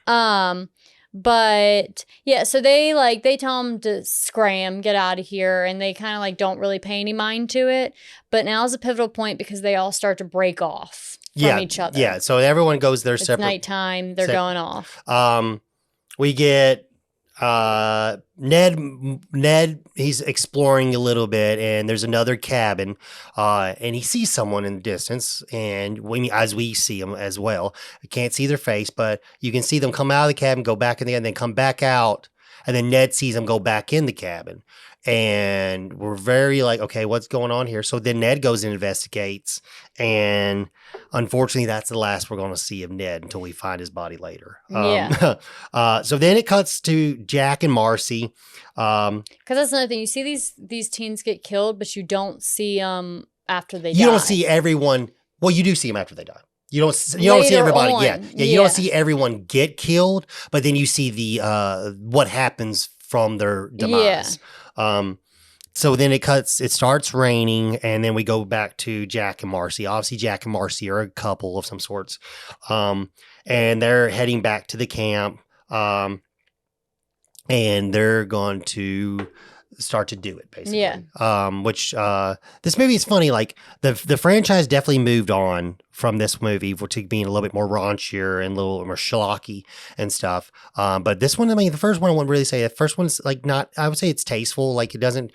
But yeah, so they tell them to scram, get out of here, and they kind of like don't really pay any mind to it. But now is a pivotal point because they all start to break off from each other. Yeah, so everyone goes their separate. It's nighttime. They're going off. We get Ned, he's exploring a little bit, and there's another cabin, and he sees someone in the distance, and as we see them as well. We can't see their face, but you can see them come out of the cabin, go back in there, and then come back out, and then Ned sees them go back in the cabin. And we're very like, okay, what's going on here? So then Ned goes and investigates, and unfortunately, that's the last we're going to see of Ned until we find his body later. So then it cuts to Jack and Marcy. Because that's another thing. You see these teens get killed, but you don't see them after they die. You don't see everyone. Well, you do see them after they die. You don't see everybody. You don't see everyone get killed, but then you see the what happens from their demise. So then it starts raining, and then we go back to Jack and Marcy. Obviously, Jack and Marcy are a couple of some sorts. And they're heading back to the camp. And they're going to start to do it, basically. Yeah. Which this movie is funny. Like the franchise definitely moved on from this movie to being a little bit more raunchier and a little more schlocky and stuff. But this one, I mean, the first one I wouldn't really say. The first one's like not. I would say it's tasteful. Like it doesn't.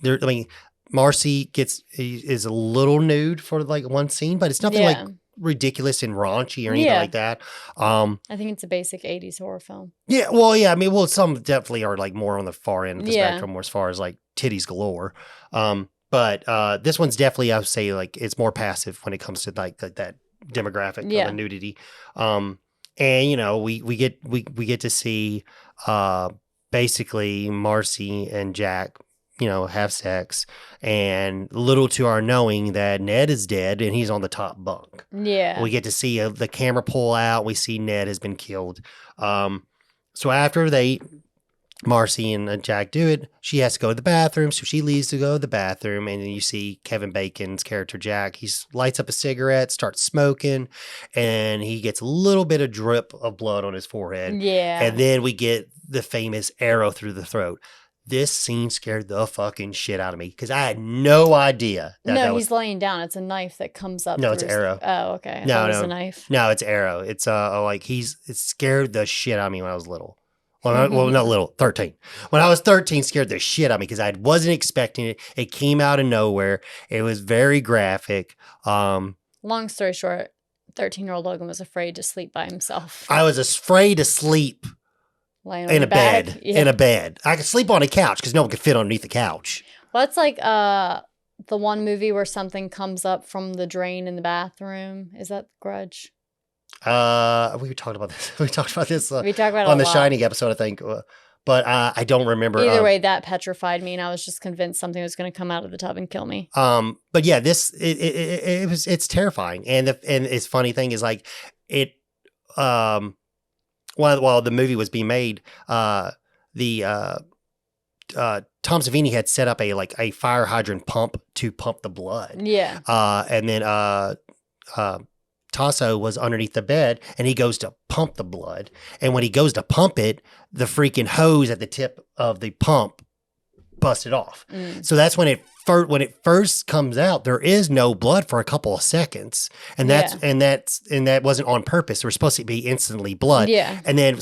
I mean, Marcy is a little nude for like one scene, but it's nothing like ridiculous and raunchy or anything like that. I think it's a basic 80s horror film. Yeah, well, yeah, I mean, some definitely are like more on the far end of the spectrum as far as like titties galore. But this one's definitely, I would say, like it's more passive when it comes to like that demographic of the nudity. And you know, we get to see basically Marcy and Jack have sex, and little to our knowing that Ned is dead and he's on the top bunk. Yeah. We get to see the camera pull out. We see Ned has been killed. So after Marcy and Jack do it, she has to go to the bathroom. So she leaves to go to the bathroom. And then you see Kevin Bacon's character, Jack. He lights up a cigarette, starts smoking, and he gets a little bit of drip of blood on his forehead. Yeah. And then we get the famous arrow through the throat. This scene scared the fucking shit out of me because I had no idea. He's laying down. It's a knife that comes up. No, it's arrow. Oh, okay. I thought it was a knife. No, it's arrow. It's it scared the shit out of me when I was little. Well, not little, 13. When I was 13, scared the shit out of me because I wasn't expecting it. It came out of nowhere. It was very graphic. Long story short, 13-year-old Logan was afraid to sleep by himself. I was afraid to sleep in a bed. Yeah. In a bed. I could sleep on a couch because no one could fit underneath the couch. Well, it's like the one movie where something comes up from the drain in the bathroom. Is that Grudge? We talked about this. We talked about this we talked about on the Shining episode, I think. But I don't remember. Either way, that petrified me, and I was just convinced something was going to come out of the tub and kill me. But yeah, it's terrifying, and its funny thing is like it. While the movie was being made, Tom Savini had set up a fire hydrant pump to pump the blood. Yeah. And then Tasso was underneath the bed, and he goes to pump the blood. And when he goes to pump it, the freaking hose at the tip of the pump busted off. So that's when it first comes out. There is no blood for a couple of seconds, and that wasn't on purpose. There was supposed to be instantly blood. Yeah. And then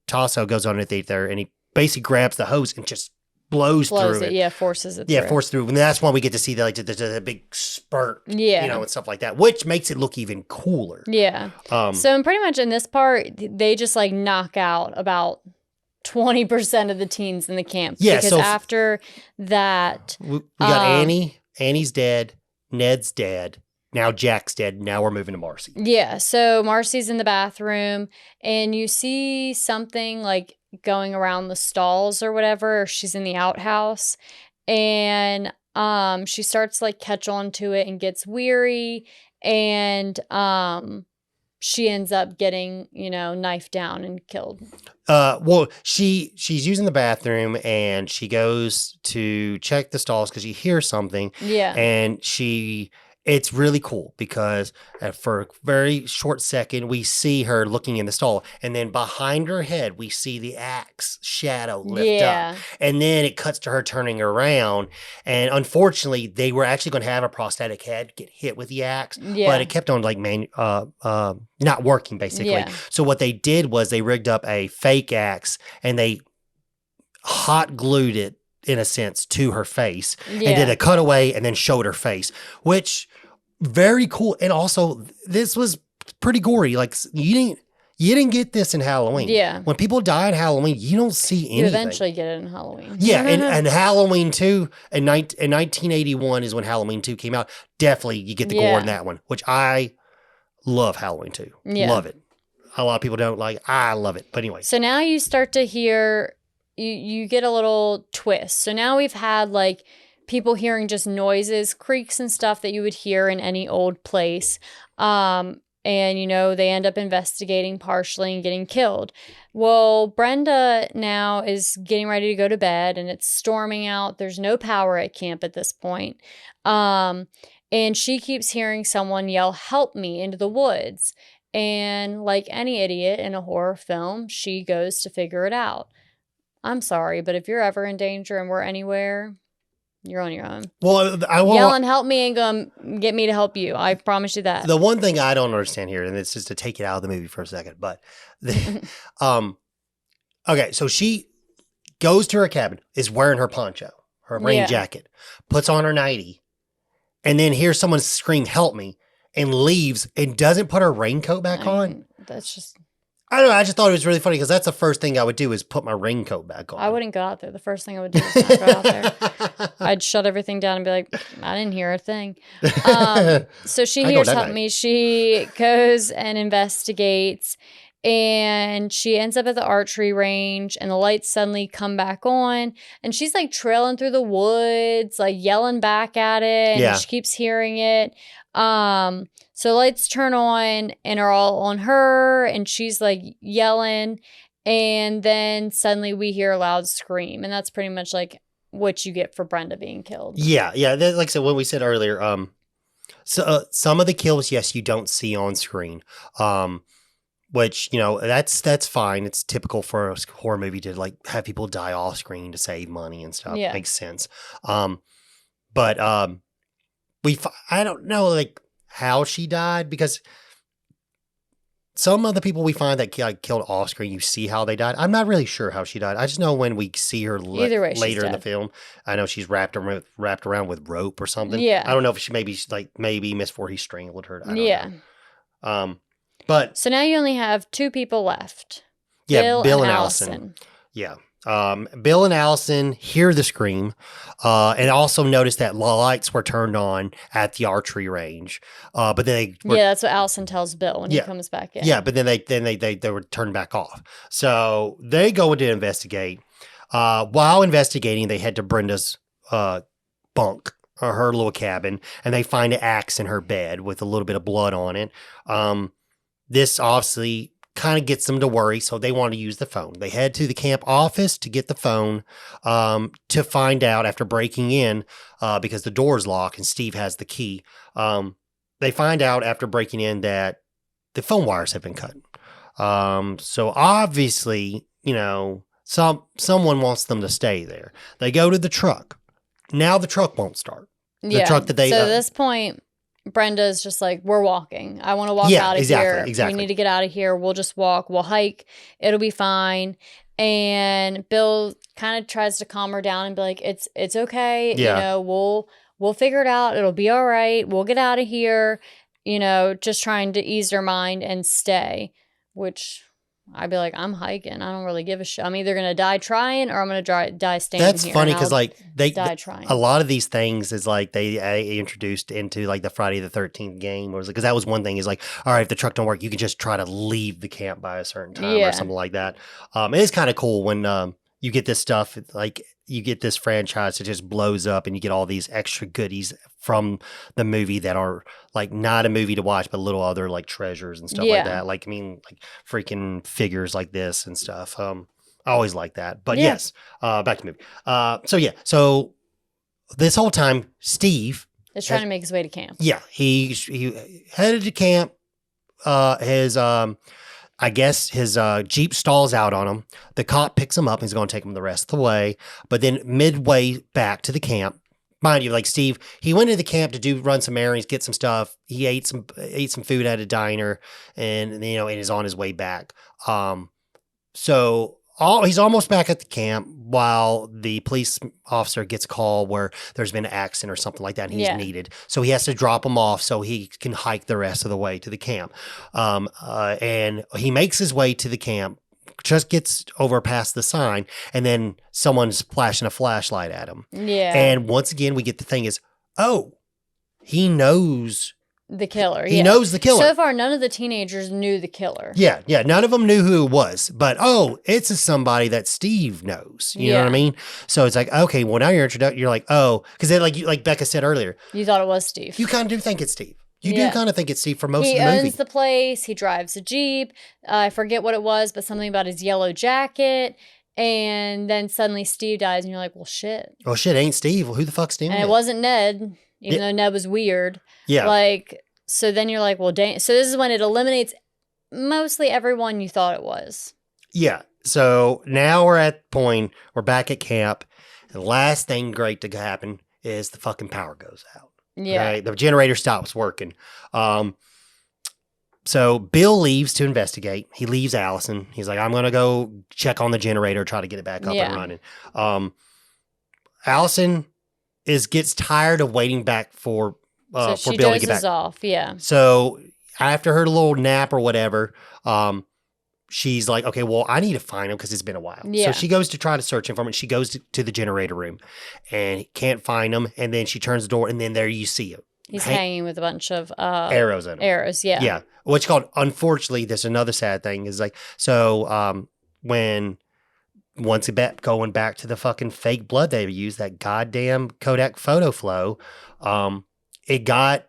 Tasso goes underneath there, and he basically grabs the hose and just blows through it. Yeah, forces it. Yeah, forces through. And that's when we get to see the big spurt. Yeah. And stuff like that, which makes it look even cooler. Yeah. So pretty much in this part, they just knock out about 20% of the teens in the camp. Yeah. Because after that, we got Annie. Annie's dead. Ned's dead. Now Jack's dead. Now we're moving to Marcy. Yeah. So Marcy's in the bathroom, and you see something going around the stalls or whatever. Or she's in the outhouse, and she starts catch on to it and gets weary, and she ends up getting knifed down and killed. Well, she's using the bathroom, and she goes to check the stalls because she hears something. Yeah. And it's really cool because for a very short second, we see her looking in the stall, and then behind her head, we see the axe shadow lift up. And then it cuts to her turning around. And unfortunately, they were actually going to have a prosthetic head get hit with the axe, but it kept on not working basically. Yeah. So what they did was they rigged up a fake axe, and they hot glued it in a sense to her face and did a cutaway and then showed her face, which very cool. And also this was pretty gory. You didn't get this in Halloween. Yeah. When people die in Halloween, you don't see anything. You eventually get it in Halloween. Yeah. And Halloween 2 in 1981 is when Halloween 2 came out. Definitely you get the gore in that one, which I love. Halloween 2. Yeah. Love it. A lot of people don't like. I love it. But anyway. So now you start to hear you get a little twist. So now we've had people hearing just noises, creaks and stuff that you would hear in any old place. And they end up investigating partially and getting killed. Well, Brenda now is getting ready to go to bed, and it's storming out. There's no power at camp at this point. And she keeps hearing someone yell, "Help me," into the woods. And like any idiot in a horror film, she goes to figure it out. I'm sorry, but if you're ever in danger and we're anywhere, you're on your own. Well, yelling, "Help me," ain't gonna get me to help you. I promise you that. The one thing I don't understand here, and it's just to take it out of the movie for a second, but okay, so she goes to her cabin, is wearing her poncho, her rain jacket, puts on her nightie, and then hears someone scream, "Help me," and leaves and doesn't put her raincoat back on. That's just... I don't know. I just thought it was really funny because that's the first thing I would do is put my raincoat back on. I wouldn't go out there. The first thing I would do is not go out there. I'd shut everything down and be like, I didn't hear a thing. So she hears "Help me." She goes and investigates, and she ends up at the archery range, and the lights suddenly come back on, and she's like trailing through the woods, like yelling back at it, and Yeah. she keeps hearing it. So lights turn on and are all on her, and she's like yelling, and then suddenly we hear a loud scream, and that's pretty much like what you get for Brenda being killed. Yeah. Like I said, what we said earlier, so some of the kills, yes, you don't see on screen. Which, that's fine. It's typical for a horror movie to like have people die off screen to save money and stuff. Yeah. Makes sense. But I don't know like how she died, because some of the people we find that killed off screen, you see how they died. I'm not really sure how she died. I just know when we see her Either way, she's later in the dead. film, I know she's wrapped around with rope or something. Yeah. I don't know if she maybe Miss Voorhees strangled her. I don't Yeah. know. But So now you only have two people left. yeah, Bill and Allison. Yeah. Bill and Allison hear the scream, and also notice that lights were turned on at the archery range. But then That's what Allison tells Bill when he Yeah. comes back in. yeah, but then they were turned back off. So they go in to investigate. While investigating, they head to Brenda's bunk, or her little cabin, and they find an axe in her bed with a little bit of blood on it. This obviously kind of gets them to worry, so they want to use the phone. They head to the camp office to get the phone, to find out after breaking in, because the door's locked and Steve has the key. They find out after breaking in that the phone wires have been cut. So obviously, someone wants them to stay there. They go to the truck. Now the truck won't start. The truck that they... So at this point, Brenda's just like, we're walking. I want to walk Yeah, out of exactly, here. exactly. We need to get out of here. We'll just walk. We'll hike. It'll be fine. And Bill kind of tries to calm her down and be like, it's okay. Yeah. We'll figure it out. It'll be all right. We'll get out of here. Just trying to ease her mind and stay, which I'd be like, I'm hiking. I don't really give a shit. I'm either going to die trying or I'm going to die standing That's here. funny because like die trying. a lot of these things is like they introduced into like the Friday the 13th game, because that was one thing is like, all right, if the truck don't work, you can just try to leave the camp by a certain time or something like that. It is kind of cool when you get this stuff, like you get this franchise that just blows up and you get all these extra goodies from the movie that are like not a movie to watch, but little other like treasures and stuff like that. Like, like freaking figures like this and stuff. I always like that. But yes, back to the movie. So this whole time, Steve is trying to make his way to camp. Yeah, he headed to camp. I guess his Jeep stalls out on him. The cop picks him up and he's going to take him the rest of the way. But then midway back to the camp, mind you, like Steve, he went to the camp to run some errands, get some stuff. He ate some food at a diner, and is on his way back. So he's almost back at the camp while the police officer gets a call where there's been an accident or something like that and he's needed. So he has to drop him off so he can hike the rest of the way to the camp. And he makes his way to the camp, just gets over past the sign, and then someone's flashing a flashlight at him. Yeah. And once again, we get the thing is, he knows the killer. He knows the killer. So far, none of the teenagers knew the killer. Yeah. None of them knew who it was, but it's somebody that Steve knows. You know what I mean? So it's like, okay, well now you're like, because then like Becca said earlier, you thought it was Steve. You kind of do think it's Steve. You do kind of think it's Steve for most of the movie. He owns the place. He drives a Jeep. I forget what it was, but something about his yellow jacket. And then suddenly Steve dies, and you're like, well, shit. Oh, shit, ain't Steve. Well, who the fuck's Steve? And it wasn't Ned, even though Ned was weird. Yeah. So then you're like, well, dang. So this is when it eliminates mostly everyone you thought it was. Yeah. So now we're at the point, we're back at camp. And the last thing great to happen is the fucking power goes out. Yeah. Right? The generator stops working. So Bill leaves to investigate. He leaves Allison. He's like, I'm going to go check on the generator, try to get it back up and running. Allison gets tired of waiting back for Bill to get back. Off. Yeah. So after her little nap or whatever, she's like, okay, well, I need to find him because it's been a while. Yeah. So she goes to try to search him for him. She goes to the generator room and can't find him. And then she turns the door and then there you see him. He's hanging with a bunch of arrows in him. Arrows, yeah. Yeah. What's called, unfortunately, there's another sad thing is like, so when, once going back to the fucking fake blood they used, that goddamn Kodak photo flow, it got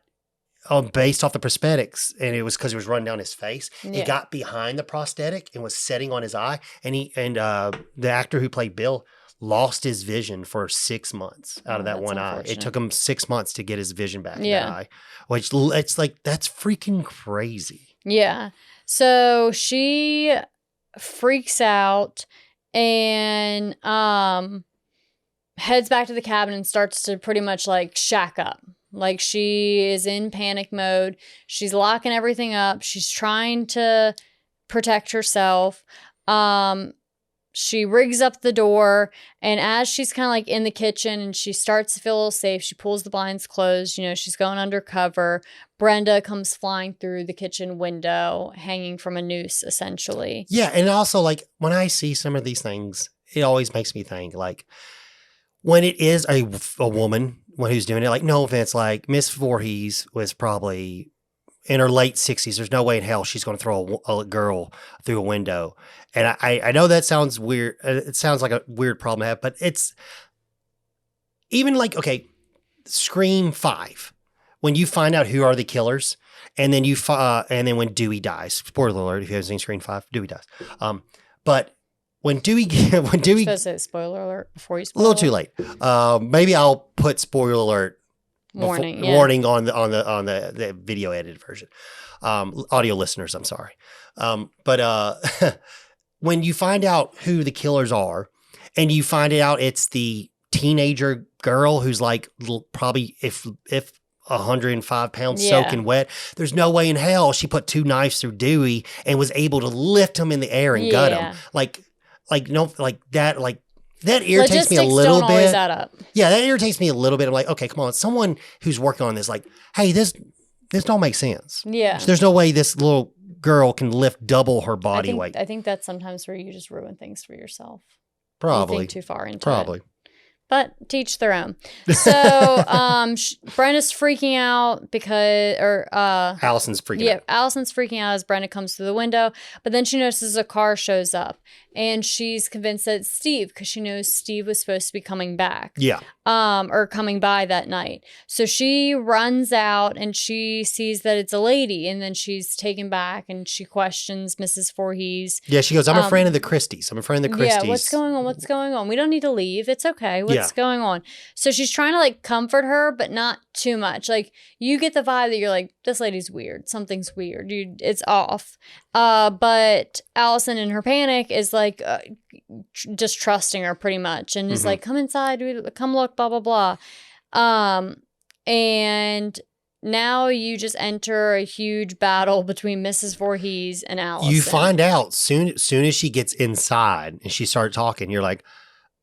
based off the prosthetics, and it was because it was running down his face. Yeah. It got behind the prosthetic and was setting on his eye, and the actor who played Bill lost his vision for 6 months out of that one eye. It took him 6 months to get his vision back in that eye, which it's like, that's freaking crazy. Yeah. So she freaks out and heads back to the cabin and starts to pretty much like shack up. Like, she is in panic mode. She's locking everything up. She's trying to protect herself. She rigs up the door, and as she's kind of like in the kitchen and she starts to feel a little safe, she pulls the blinds closed. You know, she's going undercover. Brenda comes flying through the kitchen window, hanging from a noose, essentially. Yeah, and also, like, when I see some of these things, it always makes me think, like, when it is a woman who's doing it, like, no offense, like, Miss Voorhees was probably in her late 60s. There's no way in hell she's going to throw a girl through a window. And I know that sounds weird. It sounds like a weird problem to have, but it's even like, okay, Scream 5, when you find out who are the killers, and then and then when Dewey dies, spoiler alert, if you haven't seen Scream 5, Dewey dies. But when Dewey, You're supposed to say spoiler alert before you spoil. A little too late. Maybe I'll put spoiler alert warning on the video edited version. Audio listeners, I'm sorry. But when you find out who the killers are, and you find out it's the teenager girl who's like probably if 105 pounds soaking wet, there's no way in hell she put 2 knives through Dewey and was able to lift him in the air and gut him. That irritates me a little bit. Always add up. Yeah, that irritates me a little bit. I'm like, okay, come on. Someone who's working on this, like, hey, this don't make sense. Yeah. There's no way this little girl can lift double her body weight. I think that's sometimes where you just ruin things for yourself. Probably. You think too far into it. Probably. But teach their own. So Brenda's freaking out because, Allison's freaking out. Yeah, Allison's freaking out as Brenda comes through the window. But then she notices a car shows up, and she's convinced that it's Steve because she knows Steve was supposed to be coming back. Yeah. Or coming by that night. So she runs out and she sees that it's a lady, and then she's taken back and she questions Mrs. Voorhees. Yeah, she goes, I'm a friend of the Christies. Yeah, what's going on? What's going on? We don't need to leave. It's okay. What's going on? So she's trying to like comfort her, but not too much. Like, you get the vibe that you're like, this lady's weird. Something's weird. It's off. But Allison in her panic is like just trusting her pretty much, and is like, come inside, come look, blah, blah, blah. And now you just enter a huge battle between Mrs. Voorhees and Allison. You find out soon as she gets inside and she starts talking, you're like,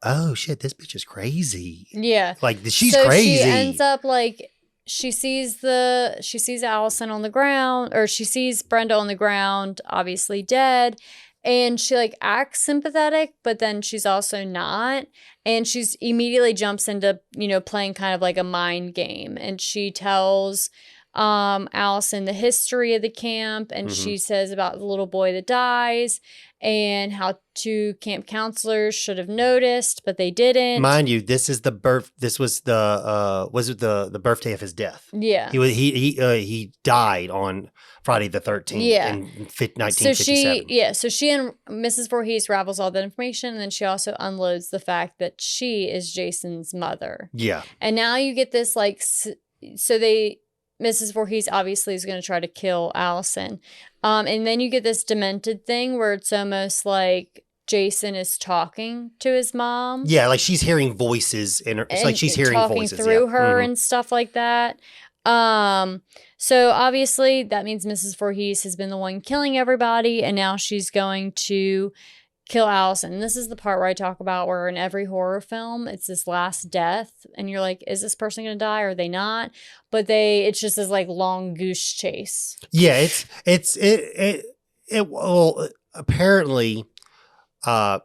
oh shit, this bitch is crazy. Yeah. Like, she's crazy. She ends up like, she sees Allison on the ground, or she sees Brenda on the ground, obviously dead. And she like acts sympathetic, but then she's also not. And she's immediately jumps into, playing kind of like a mind game. And she tells Allison the history of the camp, and she says about the little boy that dies and how 2 camp counselors should have noticed, but they didn't. Mind you, this was the birthday of his death. Yeah. He died on Friday the 13th in 1957. So she and Mrs. Voorhees ravels all that information, and then she also unloads the fact that she is Jason's mother. Yeah. And now you get this like, Mrs. Voorhees obviously is going to try to kill Allison. And then you get this demented thing where it's almost like Jason is talking to his mom. Yeah, like she's hearing voices in her. It's like she's hearing voices through her and stuff like that. So obviously that means Mrs. Voorhees has been the one killing everybody, and now she's going to kill Allison. And this is the part where I talk about where in every horror film, it's this last death, and you're like, is this person going to die or are they not? But it's just this like long goose chase. Yeah, well, apparently, Tom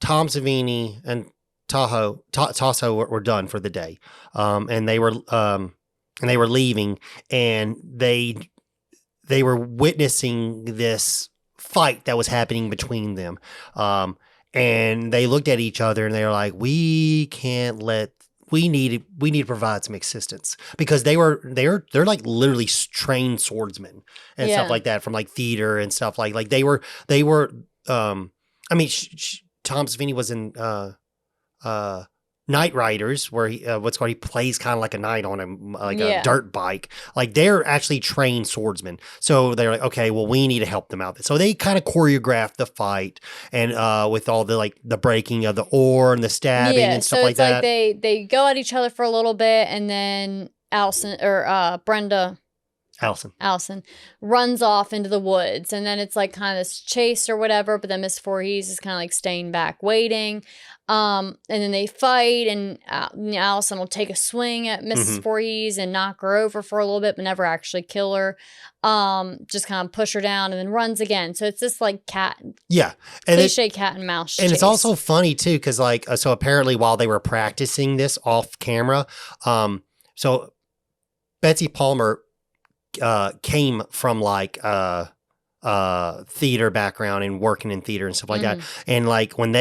Savini and Tasso were done for the day. And they were, and they were leaving, and they were witnessing this fight that was happening between them. And they looked at each other and they were like, we need to provide some assistance, because they're like literally trained swordsmen and stuff like that from like theater and stuff like they were I mean, Tom Savini was in Knight Riders, where he plays kind of like a knight on a dirt bike. Like, they're actually trained swordsmen. So they're like, okay, well, we need to help them out. So they kind of choreographed the fight, and with all the like the breaking of the oar and the stabbing and stuff like that. So it's like they go at each other for a little bit, and then Allison runs off into the woods, and then it's like kind of this chase or whatever, but then Miss Voorhees is kind of like staying back waiting. And then they fight, and Allison will take a swing at Mrs. Voorhees and knock her over for a little bit, but never actually kill her. Just kind of push her down, and then runs again. So it's this like cliche cat and mouse chase. And it's also funny too, because like so apparently while they were practicing this off camera, so Betsy Palmer came from like theater background and working in theater and stuff like that. And like when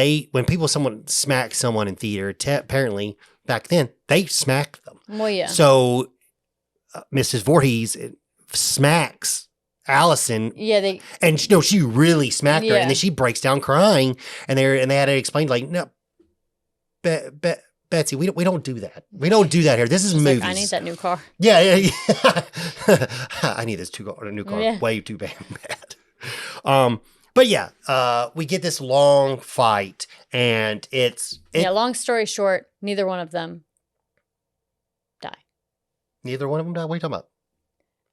someone smacks someone in theater, apparently back then they smacked them. Well, yeah. So Mrs. Voorhees smacks Allison. Yeah, she really smacked her, and then she breaks down crying, and they had to explain like, no, Betsy, we don't do that. We don't do that here. This is movies. Like, I need that new car. Yeah. I need this new car. Way too bad. But yeah, we get this long fight, and long story short, neither one of them die. Neither one of them died? What are you talking about?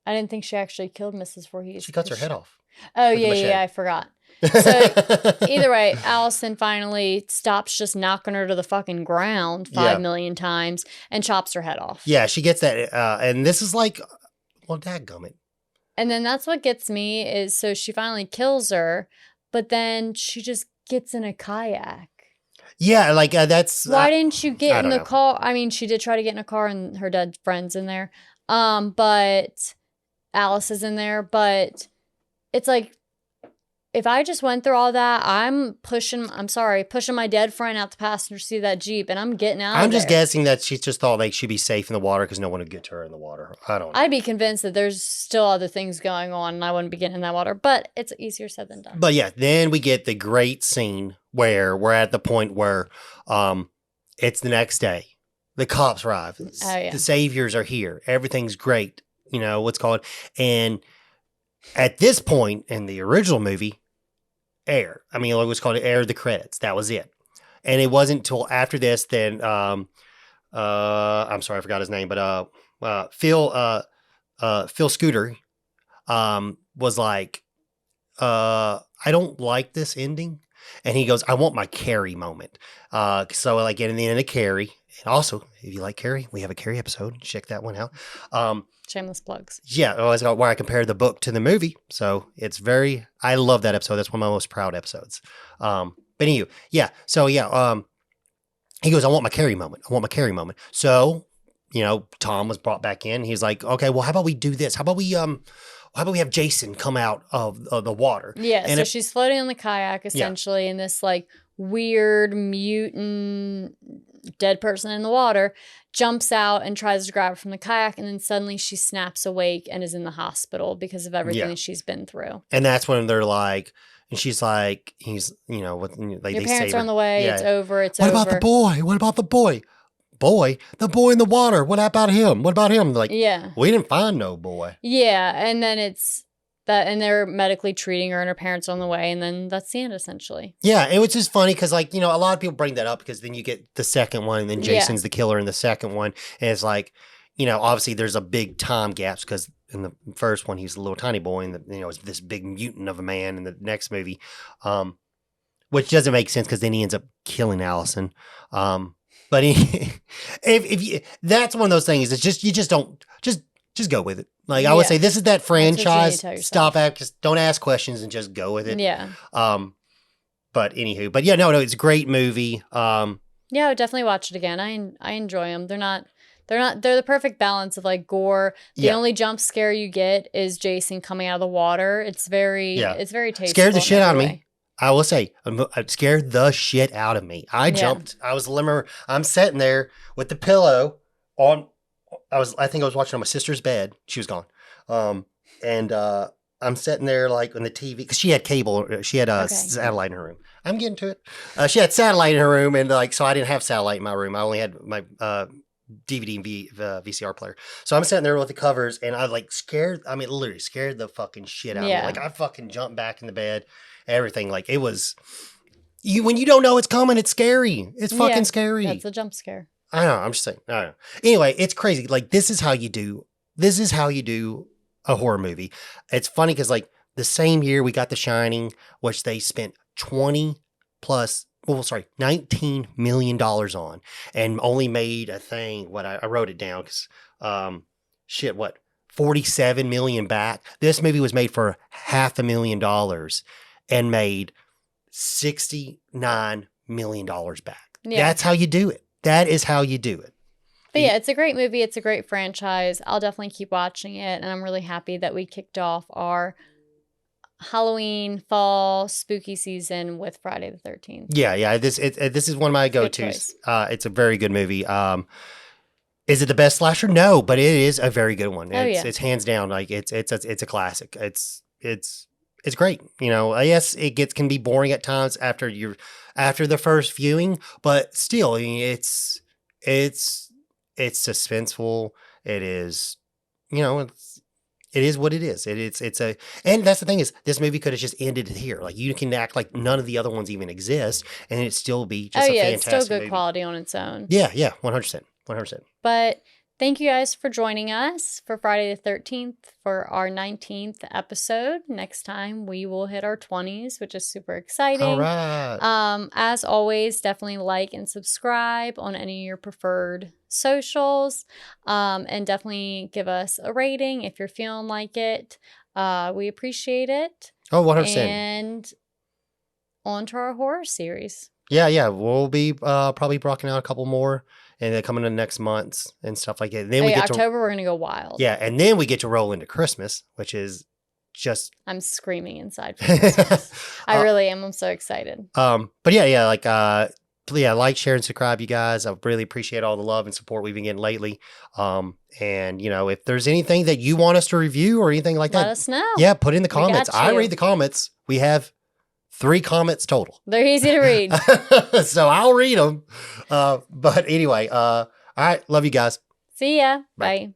I didn't think she actually killed Mrs. Voorhees. She cuts her head off. Oh, yeah, I forgot. So either way, Allison finally stops just knocking her to the fucking ground 5 million times and chops her head off. Yeah, she gets that. And this is like, well, dadgummit. And then that's what gets me is, so she finally kills her, but then she just gets in a kayak. Yeah, like that's... Why didn't you get in the car? I mean, she did try to get in a car and her dead friend's in there. But Alice is in there. But it's like, if I just went through all that, I'm pushing my dead friend out the passenger seat of that Jeep, and I'm getting out of there. I'm just guessing that she just thought like she'd be safe in the water because no one would get to her in the water. I don't know. I'd be convinced that there's still other things going on, and I wouldn't be getting in that water, but it's easier said than done. But yeah, then we get the great scene where we're at the point where it's the next day. The cops arrive. The saviors are here. Everything's great. You know, what's called. And at this point in the original movie, it was called air the credits. That was it. And it wasn't until after this then I'm sorry, I forgot his name, but Phil Scooter was like, I don't like this ending. And he goes, I want my Carrie moment. So like in the end of Carrie, and also if you like Carrie, we have a Carrie episode. Check that one out. Shameless plugs. Yeah, it's where I compared the book to the movie. So I love that episode. That's one of my most proud episodes. But anyway, yeah. So yeah, he goes, I want my Carrie moment. So, Tom was brought back in. He's like, okay, well, how about we do this? How about we have Jason come out of the water? Yeah, and so she's floating on the kayak essentially in this like weird mutant dead person in the water, jumps out and tries to grab her from the kayak, and then suddenly she snaps awake and is in the hospital because of everything that she's been through. And that's when they're like, and she's like, he's, your parents are on the way. Yeah. It's over. What about the boy? What about the boy? The boy in the water. What about him? Like, we didn't find no boy. Yeah. And then it's that, and they're medically treating her and her parents are on the way. And then that's the end, essentially. Yeah. It was just funny because, like, a lot of people bring that up because then you get the second one and then Jason's the killer in the second one. And it's like, obviously there's a big time gaps because in the first one, he's a little tiny boy and, it's this big mutant of a man in the next movie, which doesn't make sense because then he ends up killing Allison. But if that's one of those things, it's just, you just don't, just go with it. Like I would say, this is that franchise. Just don't ask questions and just go with it. Yeah. But anywho, yeah, no, it's a great movie. Yeah, I would definitely watch it again. I enjoy them. They're They're the perfect balance of like gore. The Yeah. only jump scare you get is Jason coming out of the water. It's very tasteful. Scared the in shit out of every me. way. I will say, it scared the shit out of me. I Yeah. jumped. Remember, I'm sitting there with the pillow on. I think I was watching on my sister's bed. She was gone. And I'm sitting there like on the TV because she had cable. She had a Okay. satellite in her room. I'm getting to it. She had satellite in her room, and like so I didn't have satellite in my room. I only had my DVD and VCR player. So I'm sitting there with the covers, and I like scared. I mean, literally scared the fucking shit out of me. Like I fucking jumped back in the bed. Everything like it was. When you don't know it's coming, it's scary. It's fucking scary. That's a jump scare. I know. I'm just saying. I don't know. Anyway, it's crazy. Like this is how you do. This is how you do a horror movie. It's funny because like the same year we got The Shining, which they spent $19 million on, and only made a thing. What I wrote it down because, $47 million back. This movie was made for $500,000 and made $69 million back. Yeah. That's how you do it. That is how you do it. But yeah, it's a great movie. It's a great franchise. I'll definitely keep watching it. And I'm really happy that we kicked off our Halloween fall spooky season with Friday the 13th. Yeah. This is one of my go-tos. It's a very good movie. Is it the best slasher? No, but it is a very good one. It's hands down. Like it's a classic. It's great. You know, yes, it can be boring at times after the first viewing, but still, I mean, it's suspenseful. It is, you know, it is what it is. And that's the thing is, this movie could have just ended here. Like you can act like none of the other ones even exist, and it'd still be just a fantastic it's still good movie. quality on its own. Yeah, 100%. But thank you guys for joining us for Friday the 13th for our 19th episode. Next time we will hit our 20s, which is super exciting. All right. As always, definitely like and subscribe on any of your preferred socials. And definitely give us a rating if you're feeling like it. We appreciate it. Oh, 100%. And on to our horror series. Yeah. We'll be probably rocking out a couple more, and then coming in the next months and stuff like that. And then we get October, we're gonna go wild. Yeah, and then we get to roll into Christmas, which is just I'm screaming inside for Christmas. I really am. I'm so excited. But yeah, like, share, and subscribe, you guys. I really appreciate all the love and support we've been getting lately. And you know, if there's anything that you want us to review or anything like that, let us know. Yeah, put in the comments. I read the comments. We have 3 comments total. They're easy to read. So I'll read them. But anyway, all right. Love you guys. See ya. Bye. Bye.